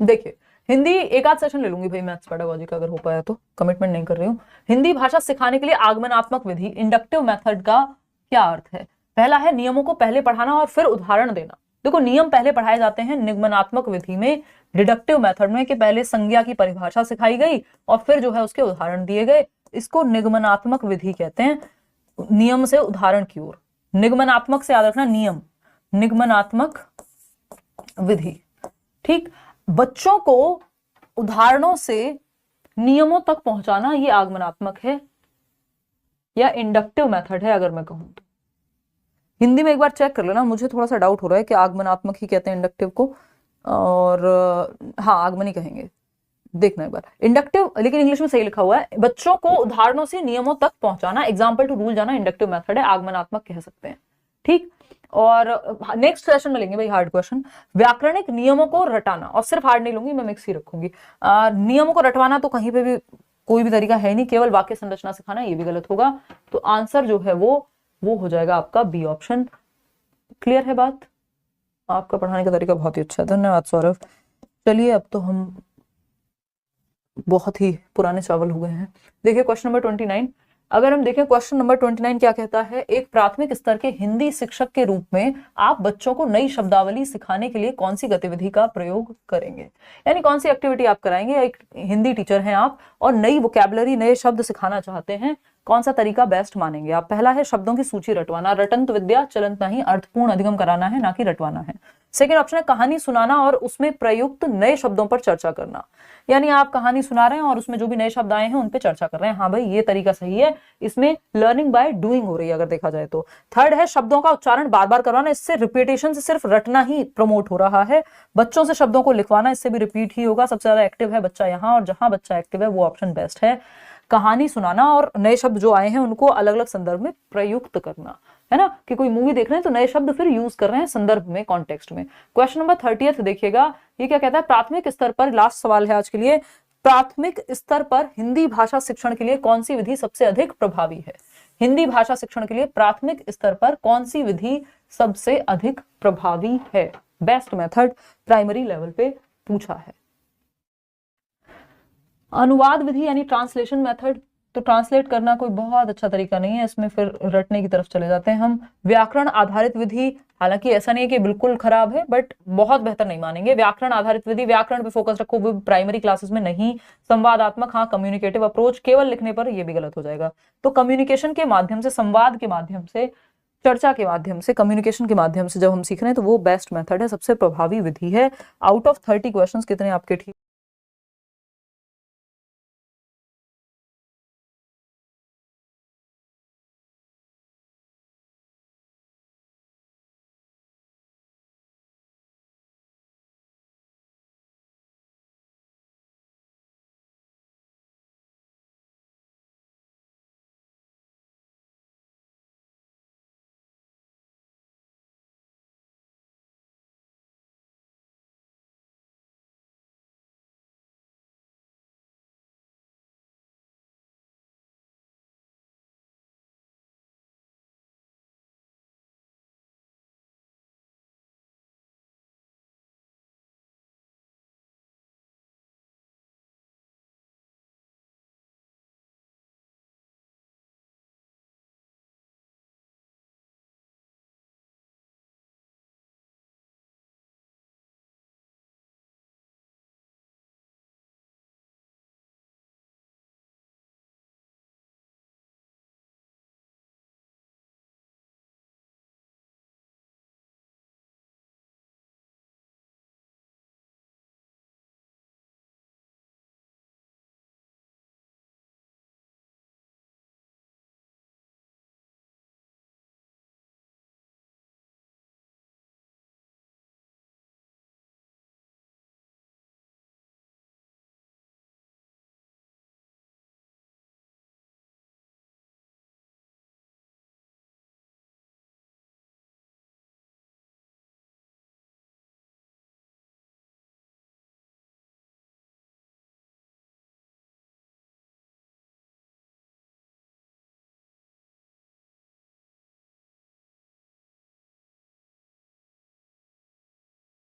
A: देखिए, हिंदी एक आध सेशन ले लूंगी भाई मैथ्स पेडागोजी का, अगर हो पाया तो, कमिटमेंट नहीं कर रही हूं। हिंदी भाषा सिखाने के लिए आगमनात्मक विधि इंडक्टिव मेथड का क्या अर्थ है। पहला है नियमों को पहले पढ़ाना और फिर उदाहरण देना। देखो, नियम पहले पढ़ाए जाते हैं निगमनात्मक विधि में, डिडक्टिव मेथड में, कि पहले संज्ञा की परिभाषा सिखाई गई और फिर जो है उसके उदाहरण दिए गए। इसको निगमनात्मक विधि कहते हैं, नियम से उदाहरण की ओर। निगमनात्मक से याद रखना, नियम, निगमनात्मक विधि, ठीक। बच्चों को उदाहरणों से नियमों तक पहुंचाना ये आगमनात्मक है या इंडक्टिव मेथड है अगर मैं कहूं तो। हिंदी में एक बार चेक कर लेना, मुझे थोड़ा सा डाउट हो रहा है कि आगमनात्मक ही कहते हैं इंडक्टिव को, और हाँ आगमन ही कहेंगे, देखना एक बार। इंडक्टिव लेकिन इंग्लिश में सही लिखा हुआ है, बच्चों को उदाहरणों से नियमों तक पहुंचाना, एग्जाम्पल टू रूल जाना इंडक्टिव मेथड है, आगमनात्मक कह सकते हैं, ठीक। और नेक्स्ट सेशन में लेंगे भाई हार्ड क्वेश्चन, व्याकरणिक नियमों को रटाना, और सिर्फ हार्ड नहीं लूंगी मैं, मिक्स ही रखूंगी। नियमों को रटवाना तो कहीं पे भी कोई भी तरीका है नहीं, केवल वाक्य संरचना सिखाना, ये भी गलत होगा। तो आंसर जो है वो हो जाएगा आपका बी ऑप्शन। क्लियर है बात? आपका पढ़ाने का तरीका बहुत ही अच्छा है, धन्यवाद सौरभ। चलिए अब तो हम बहुत ही पुराने चावल हो गए हैं। देखिए क्वेश्चन नंबर 29, अगर हम देखें क्वेश्चन नंबर 29 क्या कहता है, एक प्राथमिक स्तर के हिंदी शिक्षक के रूप में आप बच्चों को नई शब्दावली सिखाने के लिए कौन सी गतिविधि का प्रयोग करेंगे, यानी कौन सी एक्टिविटी आप कराएंगे। एक हिंदी टीचर हैं आप और नई वोकैबुलरी, नए शब्द सिखाना चाहते हैं, कौन सा तरीका बेस्ट मानेंगे आप। पहला है शब्दों की सूची रटवाना, रटंत विद्या चलंत नहीं, अर्थपूर्ण अधिगम कराना है, ना कि रटवाना है। सेकेंड ऑप्शन है कहानी सुनाना और उसमें प्रयुक्त नए शब्दों पर चर्चा करना, यानी आप कहानी सुना रहे हैं और उसमें जो भी नए शब्द आए हैं उन पे चर्चा कर रहे हैं। हाँ भाई ये तरीका सही है, इसमें लर्निंग बाय डूइंग हो रही है अगर देखा जाए तो। थर्ड है शब्दों का उच्चारण बार बार करवाना, इससे रिपीटेशन से सिर्फ रटना ही प्रमोट हो रहा है। बच्चों से शब्दों को लिखवाना, इससे भी रिपीट ही होगा। सबसे ज्यादा एक्टिव है बच्चा यहाँ, और जहां बच्चा एक्टिव है वो ऑप्शन बेस्ट है। कहानी सुनाना और नए शब्द जो आए हैं उनको अलग अलग संदर्भ में प्रयुक्त करना, है ना, कि कोई मूवी देख रहे हैं तो नए शब्द फिर यूज कर रहे हैं संदर्भ में, कॉन्टेक्स्ट में। क्वेश्चन नंबर 30 देखिएगा, ये क्या कहता है, प्राथमिक स्तर पर, लास्ट सवाल है आज के लिए, प्राथमिक स्तर पर हिंदी भाषा शिक्षण के लिए कौन सी विधि सबसे अधिक प्रभावी है। हिंदी भाषा शिक्षण के लिए प्राथमिक स्तर पर कौन सी विधि सबसे अधिक प्रभावी है, बेस्ट मेथड प्राइमरी लेवल पे पूछा है। अनुवाद विधि यानी ट्रांसलेशन मेथड, तो ट्रांसलेट करना कोई बहुत अच्छा तरीका नहीं है, इसमें फिर रटने की तरफ चले जाते हैं हम। व्याकरण आधारित विधि, हालांकि ऐसा नहीं है कि बिल्कुल खराब है, बट बहुत बेहतर नहीं मानेंगे। व्याकरण आधारित विधि, व्याकरण पे फोकस रखो, वो प्राइमरी क्लासेस में नहीं। संवादात्मक, हाँ कम्युनिकेटिव अप्रोच केवल लिखने पर, ये भी गलत हो जाएगा। तो कम्युनिकेशन के माध्यम से, संवाद के माध्यम से, चर्चा के माध्यम से, कम्युनिकेशन के माध्यम से जब हम सीख रहे हैं तो वो बेस्ट मेथड है, सबसे प्रभावी विधि है। आउट ऑफ 30 क्वेश्चंस कितने आपके ठीक